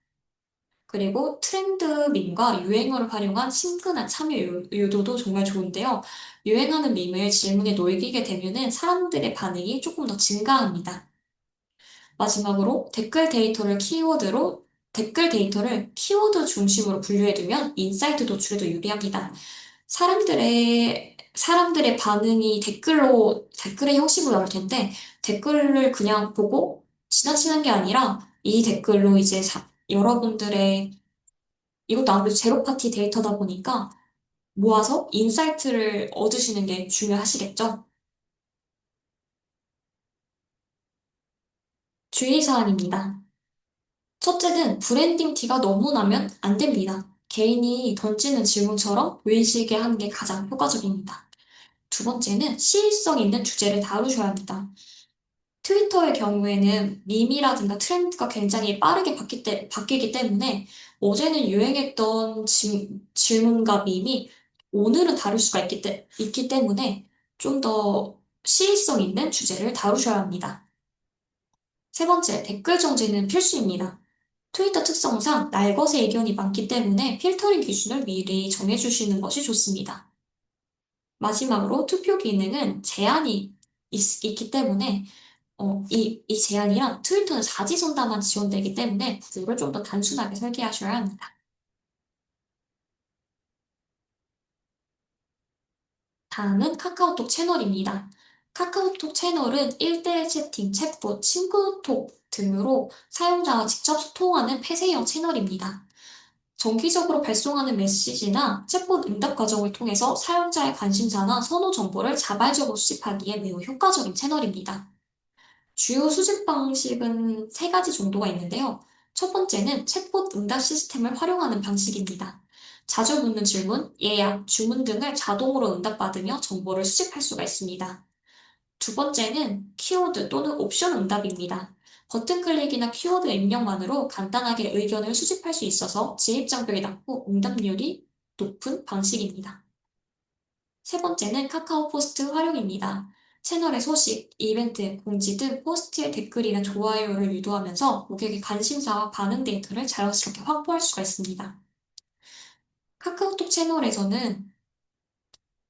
그리고 트렌드 밈과 유행어를 활용한 친근한 참여 유도도 정말 좋은데요. 유행하는 밈을 질문에 녹이게 되면은 사람들의 반응이 조금 더 증가합니다. 마지막으로 댓글 데이터를 키워드 중심으로 분류해두면 인사이트 도출에도 유리합니다. 사람들의 반응이 댓글의 형식으로 나올 텐데, 댓글을 그냥 보고 지나치는 게 아니라, 이 댓글로 이제 여러분들의, 이것도 아무래도 제로파티 데이터다 보니까 모아서 인사이트를 얻으시는 게 중요하시겠죠? 주의사항입니다. 첫째는 브랜딩 티가 너무 나면 안 됩니다. 개인이 던지는 질문처럼 보이시게 하는 게 가장 효과적입니다. 두 번째는 시의성 있는 주제를 다루셔야 합니다. 트위터의 경우에는 밈이라든가 트렌드가 굉장히 빠르게 바뀌기 때문에 어제는 유행했던 질문과 밈이 오늘은 다룰 수가 있기 때문에 좀 더 시의성 있는 주제를 다루셔야 합니다. 세 번째, 댓글 정지는 필수입니다. 트위터 특성상 날것의 의견이 많기 때문에 필터링 기준을 미리 정해주시는 것이 좋습니다. 마지막으로 투표 기능은 제한이 있기 때문에 이 제한이랑 트위터는 사지선다만 지원되기 때문에 구조를 좀 더 단순하게 설계하셔야 합니다. 다음은 카카오톡 채널입니다. 카카오톡 채널은 1대1 채팅, 챗봇, 친구톡 등으로 사용자와 직접 소통하는 폐쇄형 채널입니다. 정기적으로 발송하는 메시지나 챗봇 응답 과정을 통해서 사용자의 관심사나 선호 정보를 자발적으로 수집하기에 매우 효과적인 채널입니다. 주요 수집 방식은 세 가지 정도가 있는데요. 첫 번째는 챗봇 응답 시스템을 활용하는 방식입니다. 자주 묻는 질문, 예약, 주문 등을 자동으로 응답받으며 정보를 수집할 수가 있습니다. 두 번째는 키워드 또는 옵션 응답입니다. 버튼 클릭이나 키워드 입력만으로 간단하게 의견을 수집할 수 있어서 진입 장벽이 낮고 응답률이 높은 방식입니다. 세 번째는 카카오 포스트 활용입니다. 채널의 소식, 이벤트, 공지 등 포스트에 댓글이나 좋아요를 유도하면서 고객의 관심사와 반응 데이터를 자연스럽게 확보할 수가 있습니다. 카카오톡 채널에서는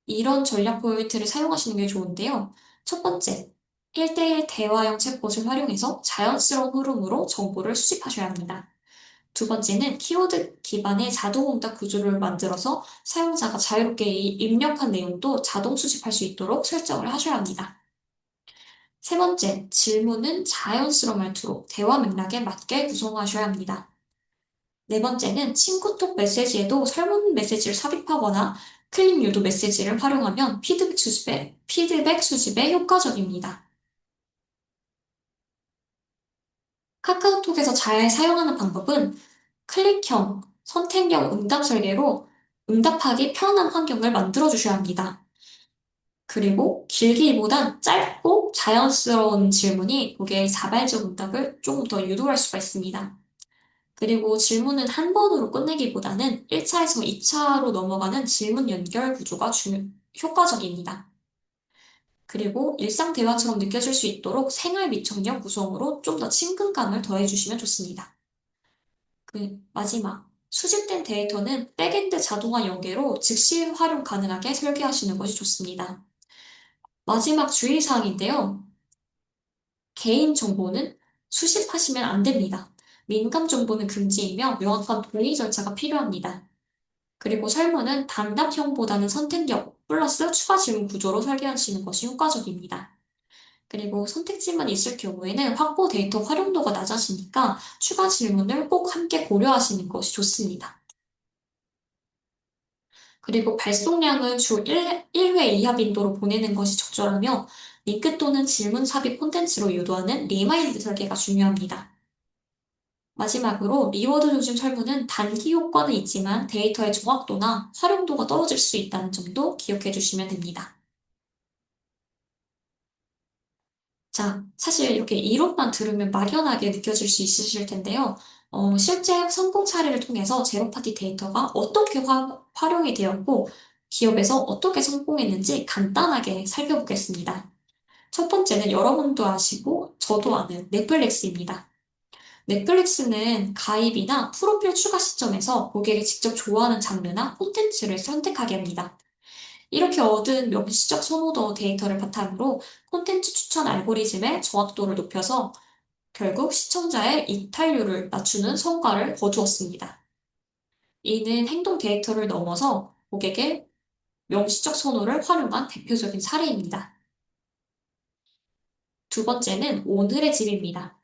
이런 전략 포인트를 사용하시는 게 좋은데요. 첫 번째, 1대1 대화형 챗봇을 활용해서 자연스러운 흐름으로 정보를 수집하셔야 합니다. 두 번째는 키워드 기반의 자동 응답 구조를 만들어서 사용자가 자유롭게 입력한 내용도 자동 수집할 수 있도록 설정을 하셔야 합니다. 세 번째, 질문은 자연스러운 말투로 대화 맥락에 맞게 구성하셔야 합니다. 네 번째는 친구톡 메시지에도 설문 메시지를 삽입하거나 클릭 유도 메시지를 활용하면 피드백 수집에 효과적입니다. 카카오톡에서 잘 사용하는 방법은 클릭형, 선택형 응답 설계로 응답하기 편한 환경을 만들어 주셔야 합니다. 그리고 길기보단 짧고 자연스러운 질문이 고객의 자발적 응답을 조금 더 유도할 수가 있습니다. 그리고 질문은 한 번으로 끝내기보다는 1차에서 2차로 넘어가는 질문 연결 구조가 효과적입니다. 그리고 일상 대화처럼 느껴질 수 있도록 생활 미청력 구성으로 좀 더 친근감을 더해주시면 좋습니다. 마지막. 수집된 데이터는 백엔드 자동화 연계로 즉시 활용 가능하게 설계하시는 것이 좋습니다. 마지막 주의사항인데요. 개인 정보는 수집하시면 안 됩니다. 민감 정보는 금지이며 명확한 동의 절차가 필요합니다. 그리고 설문은 단답형보다는 선택형 플러스 추가 질문 구조로 설계하시는 것이 효과적입니다. 그리고 선택지만 있을 경우에는 확보 데이터 활용도가 낮아지니까 추가 질문을 꼭 함께 고려하시는 것이 좋습니다. 그리고 발송량은 주 1회 이하 빈도로 보내는 것이 적절하며 링크 또는 질문 삽입 콘텐츠로 유도하는 리마인드 설계가 중요합니다. 마지막으로 리워드 중심 설문은 단기 효과는 있지만 데이터의 정확도나 활용도가 떨어질 수 있다는 점도 기억해 주시면 됩니다. 자, 사실 이렇게 이론만 들으면 막연하게 느껴질 수 있으실 텐데요. 실제 성공 사례를 통해서 제로파티 데이터가 어떻게 활용이 되었고 기업에서 어떻게 성공했는지 간단하게 살펴보겠습니다. 첫 번째는 여러분도 아시고 저도 아는 넷플릭스입니다. 넷플릭스는 가입이나 프로필 추가 시점에서 고객이 직접 좋아하는 장르나 콘텐츠를 선택하게 합니다. 이렇게 얻은 명시적 선호도 데이터를 바탕으로 콘텐츠 추천 알고리즘의 정확도를 높여서 결국 시청자의 이탈률을 낮추는 성과를 거두었습니다. 이는 행동 데이터를 넘어서 고객의 명시적 선호를 활용한 대표적인 사례입니다. 두 번째는 오늘의 집입니다.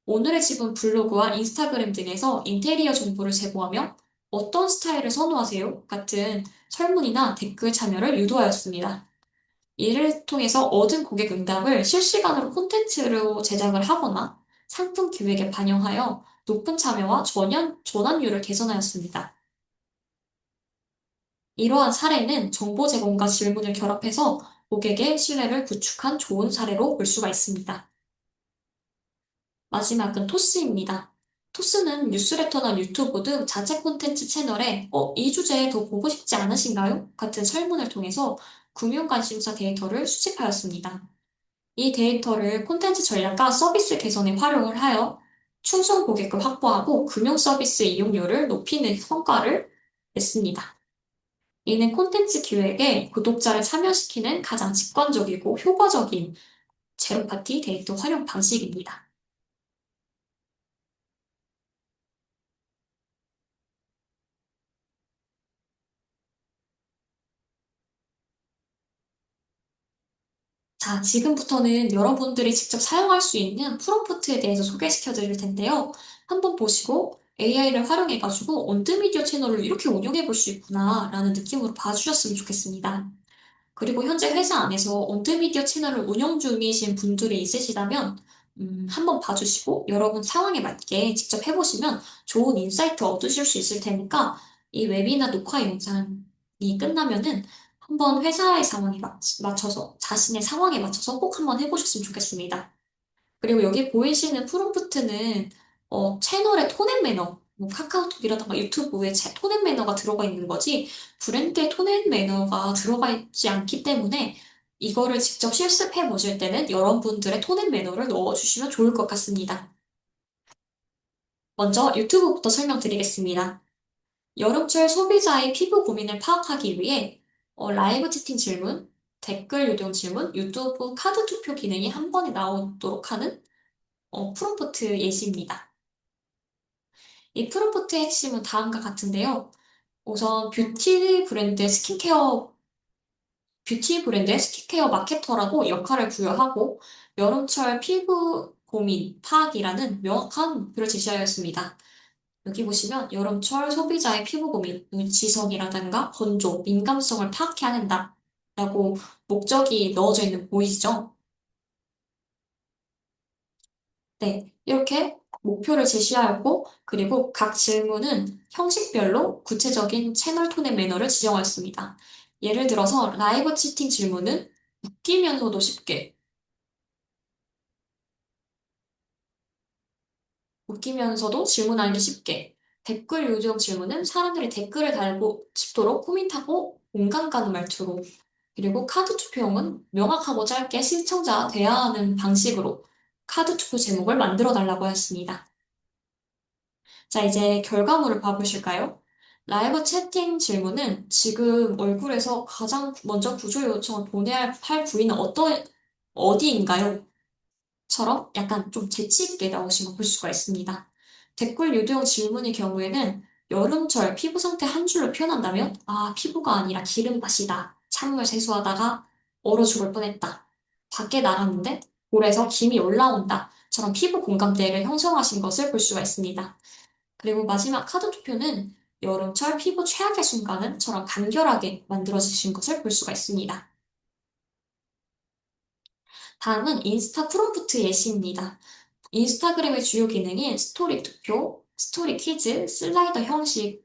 오늘의 집은 블로그와 인스타그램 등에서 인테리어 정보를 제공하며 어떤 스타일을 선호하세요? 같은 설문이나 댓글 참여를 유도하였습니다. 이를 통해서 얻은 고객 응답을 실시간으로 콘텐츠로 제작을 하거나 상품 기획에 반영하여 높은 참여와 전환율을 개선하였습니다. 이러한 사례는 정보 제공과 질문을 결합해서 고객의 신뢰를 구축한 좋은 사례로 볼 수가 있습니다. 마지막은 토스입니다. 토스는 뉴스레터나 유튜브 등 자체 콘텐츠 채널에 이 주제에 더 보고 싶지 않으신가요? 같은 설문을 통해서 금융 관심사 데이터를 수집하였습니다. 이 데이터를 콘텐츠 전략과 서비스 개선에 활용을 하여 충성 고객을 확보하고 금융 서비스 이용료를 높이는 성과를 냈습니다. 이는 콘텐츠 기획에 구독자를 참여시키는 가장 직관적이고 효과적인 제로파티 데이터 활용 방식입니다. 자, 지금부터는 여러분들이 직접 사용할 수 있는 프롬프트에 대해서 소개시켜 드릴 텐데요. 한번 보시고 AI를 활용해가지고 온드미디어 채널을 이렇게 운영해 볼 수 있구나 라는 느낌으로 봐주셨으면 좋겠습니다. 그리고 현재 회사 안에서 온드미디어 채널을 운영 중이신 분들이 있으시다면 한번 봐주시고 여러분 상황에 맞게 직접 해보시면 좋은 인사이트 얻으실 수 있을 테니까 이 웨비나 녹화 영상이 끝나면은 한번 회사의 상황에 맞춰서 자신의 상황에 맞춰서 꼭 한번 해보셨으면 좋겠습니다. 그리고 여기 보이시는 프롬프트는 채널의 톤앤 매너, 뭐 카카오톡이라던가 유튜브에 톤앤 매너가 들어가 있는 거지 브랜드의 톤앤 매너가 들어가 있지 않기 때문에 이거를 직접 실습해 보실 때는 여러분들의 톤앤 매너를 넣어주시면 좋을 것 같습니다. 먼저 유튜브부터 설명드리겠습니다. 여름철 소비자의 피부 고민을 파악하기 위해 라이브 채팅 질문, 댓글 요청 질문, 유튜브 카드 투표 기능이 한 번에 나오도록 하는 프롬프트 예시입니다. 이 프롬프트의 핵심은 다음과 같은데요. 우선 뷰티 브랜드의 스킨케어 마케터라고 역할을 부여하고 여름철 피부 고민 파악이라는 명확한 목표를 제시하였습니다. 여기 보시면 여름철 소비자의 피부 고민, 지성이라든가 건조, 민감성을 파악해야 한다. 라고 목적이 넣어져 있는 거 보이시죠? 네, 이렇게 목표를 제시하였고, 그리고 각 질문은 형식별로 구체적인 채널 톤의 매너를 지정하였습니다. 예를 들어서 라이브 채팅 질문은 웃기면서도 쉽게, 웃기면서도 질문하기 쉽게, 댓글 요청 질문은 사람들이 댓글을 달고 싶도록 코멘트하고 공감 가는 말투로, 그리고 카드 투표용은 명확하고 짧게 시청자와 대화하는 방식으로 카드 투표 제목을 만들어 달라고 하였습니다. 자, 이제 결과물을 봐보실까요? 라이브 채팅 질문은 지금 얼굴에서 가장 먼저 구조 요청을 보내야 할 부위는 어디인가요? 처럼 약간 좀 재치 있게 나오신 거 볼 수가 있습니다. 댓글 유도형 질문의 경우에는 여름철 피부 상태 한 줄로 표현한다면, 아, 피부가 아니라 기름밭이다. 찬물 세수하다가 얼어 죽을 뻔했다. 밖에 나갔는데 볼에서 김이 올라온다. 처럼 피부 공감대를 형성하신 것을 볼 수가 있습니다. 그리고 마지막 카드 투표는 여름철 피부 최악의 순간은처럼 간결하게 만들어지신 것을 볼 수가 있습니다. 다음은 인스타 프롬프트 예시입니다. 인스타그램의 주요 기능인 스토리 투표, 스토리 퀴즈, 슬라이더 형식을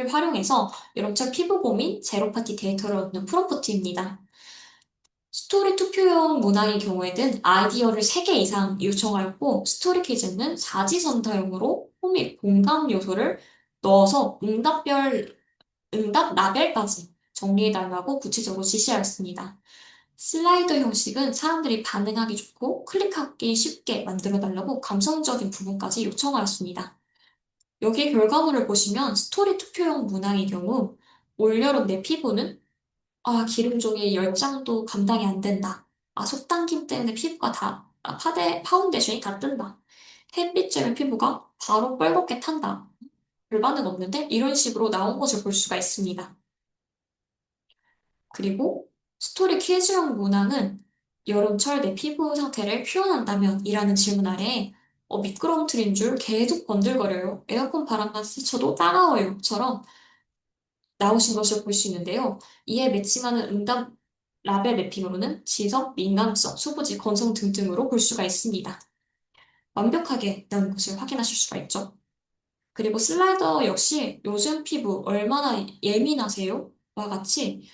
활용해서 여름철 피부 고민, 제로파티 데이터를 얻는 프롬프트입니다. 스토리 투표용 문항의 경우에는 아이디어를 3개 이상 요청하였고, 스토리 퀴즈는 사지선다용으로 호미 공감 요소를 넣어서 응답 라벨까지 정리해달라고 구체적으로 지시하였습니다. 슬라이더 형식은 사람들이 반응하기 좋고 클릭하기 쉽게 만들어달라고 감성적인 부분까지 요청하였습니다. 여기 결과물을 보시면 스토리 투표용 문항의 경우 올여름 내 피부는 기름 종이의 열장도 감당이 안 된다. 속당김 때문에 피부가 파운데이션이 다 뜬다. 햇빛 쬐면 피부가 바로 뻘겋게 탄다. 별반응 없는데 이런 식으로 나온 것을 볼 수가 있습니다. 그리고 스토리 퀴즈형 문항은 여름철 내 피부 상태를 표현한다면 이라는 질문 아래에 미끄럼틀인 줄 계속 번들거려요. 에어컨 바람만 스쳐도 따가워요.처럼 나오신 것을 볼 수 있는데요. 이에 매칭하는 응답 라벨 맵핑으로는 지성, 민감성, 수부지, 건성 등등으로 볼 수가 있습니다. 완벽하게 나온 것을 확인하실 수가 있죠. 그리고 슬라이더 역시 요즘 피부 얼마나 예민하세요? 와 같이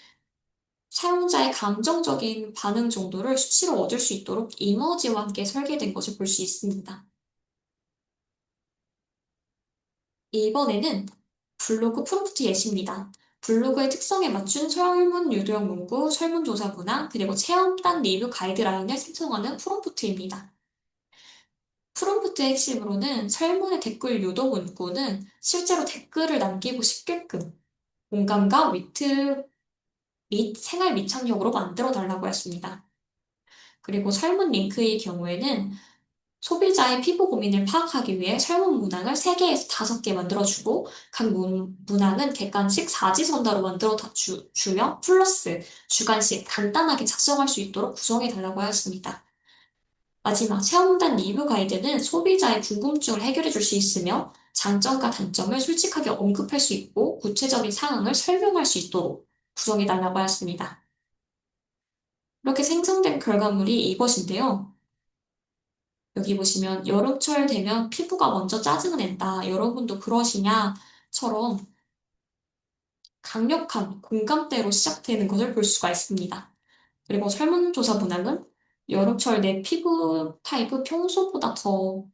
사용자의 감정적인 반응 정도를 수치로 얻을 수 있도록 이머지와 함께 설계된 것을 볼 수 있습니다. 이번에는 블로그 프롬프트 예시입니다. 블로그의 특성에 맞춘 설문 유도형 문구, 설문조사 문항, 그리고 체험단 리뷰 가이드라인을 생성하는 프롬프트입니다. 프롬프트의 핵심으로는 설문의 댓글 유도 문구는 실제로 댓글을 남기고 싶게끔 공감과 위트 및 생활 밀착력으로 만들어 달라고 했습니다. 그리고 설문 링크의 경우에는 소비자의 피부 고민을 파악하기 위해 설문 문항을 3개에서 5개 만들어주고 각 문항은 객관식 사지선다로 만들어 주며 플러스 주관식 간단하게 작성할 수 있도록 구성해 달라고 하였습니다. 마지막 체험단 리뷰 가이드는 소비자의 궁금증을 해결해 줄 수 있으며 장점과 단점을 솔직하게 언급할 수 있고 구체적인 상황을 설명할 수 있도록 구성해 달라고 하였습니다. 이렇게 생성된 결과물이 이것인데요. 여기 보시면 여름철 되면 피부가 먼저 짜증을 낸다. 여러분도 그러시냐?처럼 강력한 공감대로 시작되는 것을 볼 수가 있습니다. 그리고 설문조사 문항은 여름철 내 피부 타입은 평소보다 더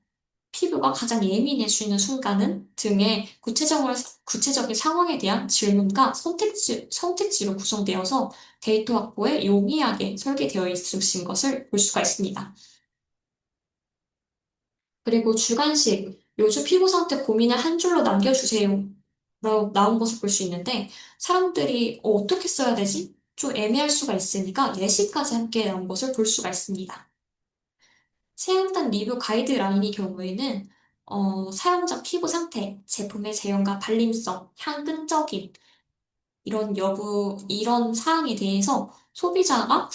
피부가 가장 예민해지는 순간은 등의 구체적인 상황에 대한 질문과 선택지로 구성되어서 데이터 확보에 용이하게 설계되어 있으신 것을 볼 수가 있습니다. 그리고 주관식, 요즘 피부 상태 고민을 한 줄로 남겨주세요. 라고 나온 것을 볼 수 있는데, 사람들이 어떻게 써야 되지? 좀 애매할 수가 있으니까 예시까지 함께 나온 것을 볼 수가 있습니다. 사용단 리뷰 가이드라인의 경우에는 사용자 피부 상태, 제품의 제형과 발림성, 향 끈적임, 이런 사항에 대해서 소비자가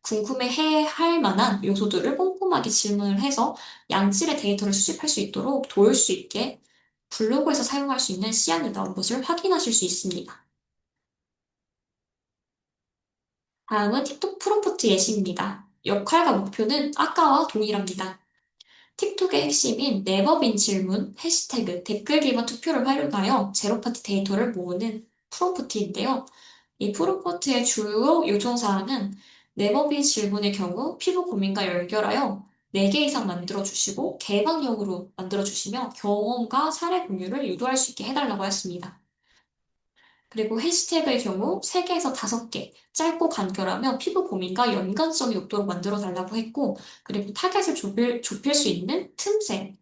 궁금해할 만한 요소들을 꼼꼼하게 질문을 해서 양질의 데이터를 수집할 수 있도록 도울 수 있게 블로그에서 사용할 수 있는 시안이 나온 것을 확인하실 수 있습니다. 다음은 틱톡 프롬프트 예시입니다. 역할과 목표는 아까와 동일합니다. 틱톡의 핵심인 네버빈 질문, 해시태그, 댓글 기반 투표를 활용하여 제로파트 데이터를 모으는 프롬프트인데요. 이 프롬프트의 주요 요청사항은 네버빈 질문의 경우 피부 고민과 연결하여 4개 이상 만들어주시고 개방형으로 만들어주시며 경험과 사례 공유를 유도할 수 있게 해달라고 했습니다. 그리고 해시태그의 경우 3개에서 5개, 짧고 간결하며 피부 고민과 연관성이 높도록 만들어 달라고 했고, 그리고 타겟을 좁힐 수 있는 틈새,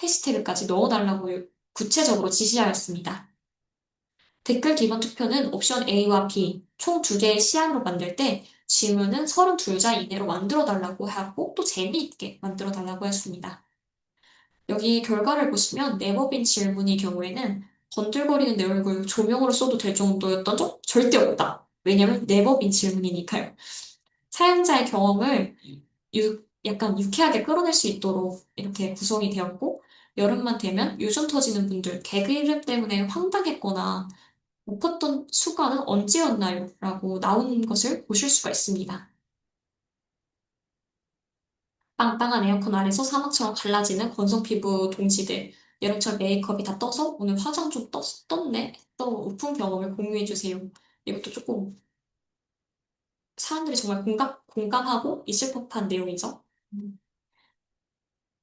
해시태그까지 넣어달라고 구체적으로 지시하였습니다. 댓글 기반 투표는 옵션 A와 B, 총 2개의 시안으로 만들 때 질문은 32자 이내로 만들어 달라고 하고 또 재미있게 만들어 달라고 했습니다. 여기 결과를 보시면 네버빈 질문의 경우에는 번들거리는 내 얼굴 조명으로 써도 될 정도였던 적 절대 없다. 왜냐면 네버빈 질문이니까요. 사용자의 경험을 약간 유쾌하게 끌어낼 수 있도록 이렇게 구성이 되었고, 여름만 되면 요즘 터지는 분들 개그 이름 때문에 황당했거나 못 컸던 수가는 언제였나요? 라고 나온 것을 보실 수가 있습니다. 빵빵한 에어컨 아래서 사막처럼 갈라지는 건성 피부 동지들. 여름철 메이크업이 다 떠서 오늘 화장 좀 떴네? 또 오픈 경험을 공유해주세요. 이것도 조금 사람들이 정말 공감하고 있을 법한 내용이죠.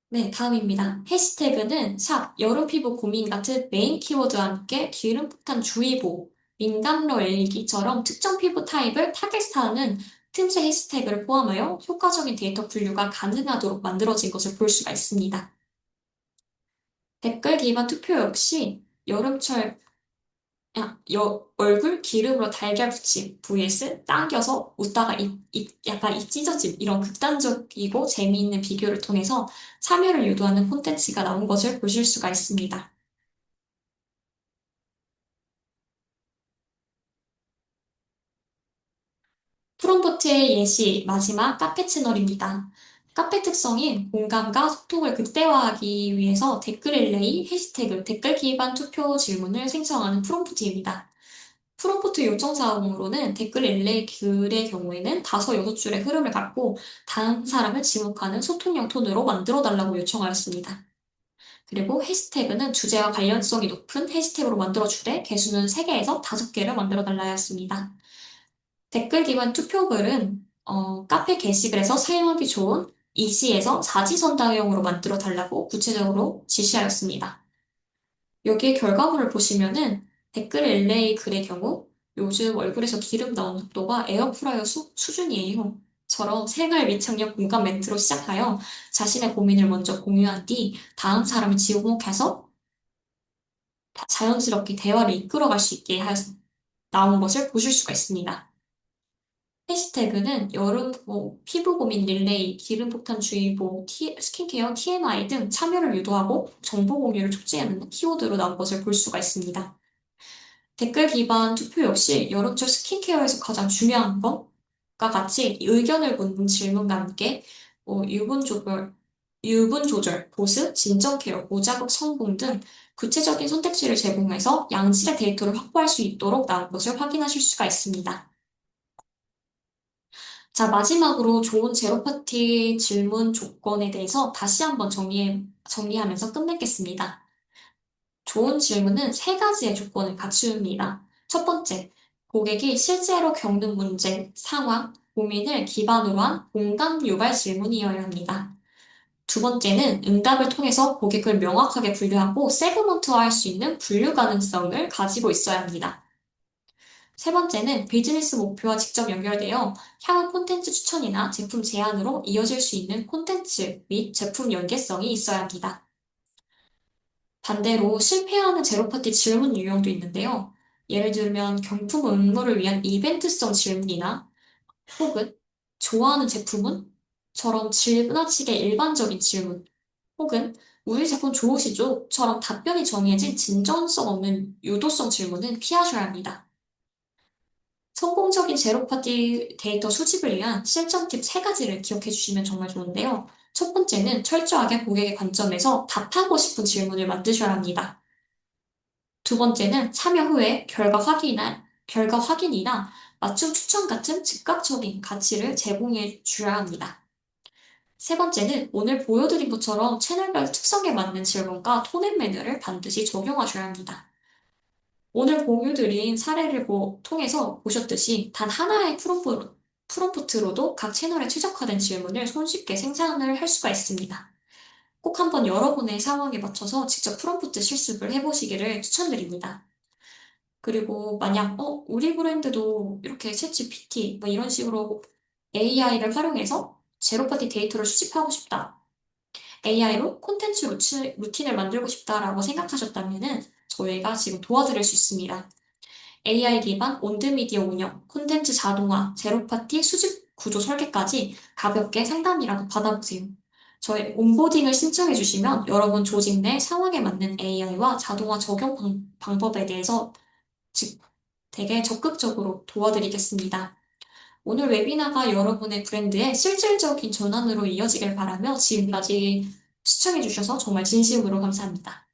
네, 다음입니다. 해시태그는 샵 여름 피부 고민 같은 메인 키워드와 함께 기름폭탄 주의보, 민감러 일기처럼 특정 피부 타입을 타겟화하는 틈새 해시태그를 포함하여 효과적인 데이터 분류가 가능하도록 만들어진 것을 볼 수가 있습니다. 댓글 기반 투표 역시 여름철 얼굴 기름으로 달걀 붙임 vs 당겨서 웃다가 약간 입 찢어짐 이런 극단적이고 재미있는 비교를 통해서 참여를 유도하는 콘텐츠가 나온 것을 보실 수가 있습니다. 프롬프트의 예시 마지막 카페 채널입니다. 카페 특성인 공감과 소통을 극대화하기 위해서 댓글 릴레이, 해시태그, 댓글 기반 투표 질문을 생성하는 프롬프트입니다. 프롬프트 요청 사항으로는 댓글 릴레이 글의 경우에는 5, 6줄의 흐름을 갖고 다음 사람을 지목하는 소통형 톤으로 만들어 달라고 요청하였습니다. 그리고 해시태그는 주제와 관련성이 높은 해시태그로 만들어 주되 개수는 3개에서 5개를 만들어 달라 하였습니다. 댓글 기반 투표글은 카페 게시글에서 사용하기 좋은 이시에서 사지선다형으로 만들어 달라고 구체적으로 지시하였습니다. 여기에 결과물을 보시면은 댓글 릴레이 글의 경우 요즘 얼굴에서 기름 나오는 속도가 에어프라이어 수준이에요. 처럼 생활 밀착력 공감 멘트로 시작하여 자신의 고민을 먼저 공유한 뒤 다음 사람을 지목해서 자연스럽게 대화를 이끌어갈 수 있게 해서 나온 것을 보실 수가 있습니다. 해시태그는 여름 피부 고민 릴레이, 기름폭탄주의보, 스킨케어, TMI 등 참여를 유도하고 정보 공유를 촉진하는 키워드로 나온 것을 볼 수가 있습니다. 댓글 기반 투표 역시 여름철 스킨케어에서 가장 중요한 것과 같이 의견을 묻는 질문과 함께 유분 조절, 보습, 진정 케어, 무자극 성분 등 구체적인 선택지를 제공해서 양질의 데이터를 확보할 수 있도록 나온 것을 확인하실 수가 있습니다. 자, 마지막으로 좋은 제로파티 질문 조건에 대해서 다시 한번 정리하면서 끝내겠습니다. 좋은 질문은 세 가지의 조건을 갖춥니다. 첫 번째, 고객이 실제로 겪는 문제, 상황, 고민을 기반으로 한 공감 유발 질문이어야 합니다. 두 번째는 응답을 통해서 고객을 명확하게 분류하고 세그먼트화할 수 있는 분류 가능성을 가지고 있어야 합니다. 세 번째는 비즈니스 목표와 직접 연결되어 향후 콘텐츠 추천이나 제품 제안으로 이어질 수 있는 콘텐츠 및 제품 연계성이 있어야 합니다. 반대로 실패하는 제로파티 질문 유형도 있는데요. 예를 들면 경품 응모를 위한 이벤트성 질문이나 혹은 좋아하는 제품은? 처럼 지나치게 일반적인 질문 혹은 우리 제품 좋으시죠? 처럼 답변이 정해진 진정성 없는 유도성 질문은 피하셔야 합니다. 성공적인 제로파티 데이터 수집을 위한 실전 팁 세 가지를 기억해 주시면 정말 좋은데요. 첫 번째는 철저하게 고객의 관점에서 답하고 싶은 질문을 만드셔야 합니다. 두 번째는 참여 후에 결과 확인이나 맞춤 추천 같은 즉각적인 가치를 제공해 줘야 합니다. 세 번째는 오늘 보여드린 것처럼 채널별 특성에 맞는 질문과 톤앤 매너를 반드시 적용하셔야 합니다. 오늘 공유드린 사례를 통해서 보셨듯이 단 하나의 프롬프트로도 각 채널에 최적화된 질문을 손쉽게 생산을 할 수가 있습니다. 꼭 한번 여러분의 상황에 맞춰서 직접 프롬프트 실습을 해보시기를 추천드립니다. 그리고 만약 우리 브랜드도 이렇게 챗GPT 뭐 이런 식으로 AI를 활용해서 제로파티 데이터를 수집하고 싶다. AI로 콘텐츠 루틴을 만들고 싶다라고 생각하셨다면은 저희가 지금 도와드릴 수 있습니다. AI 기반 온드미디어 운영, 콘텐츠 자동화, 제로파티 수집 구조 설계까지 가볍게 상담이라도 받아보세요. 저희 온보딩을 신청해 주시면 여러분 조직 내 상황에 맞는 AI와 자동화 적용 방법에 대해서 즉 되게 적극적으로 도와드리겠습니다. 오늘 웨비나가 여러분의 브랜드의 실질적인 전환으로 이어지길 바라며 지금까지 시청해 주셔서 정말 진심으로 감사합니다.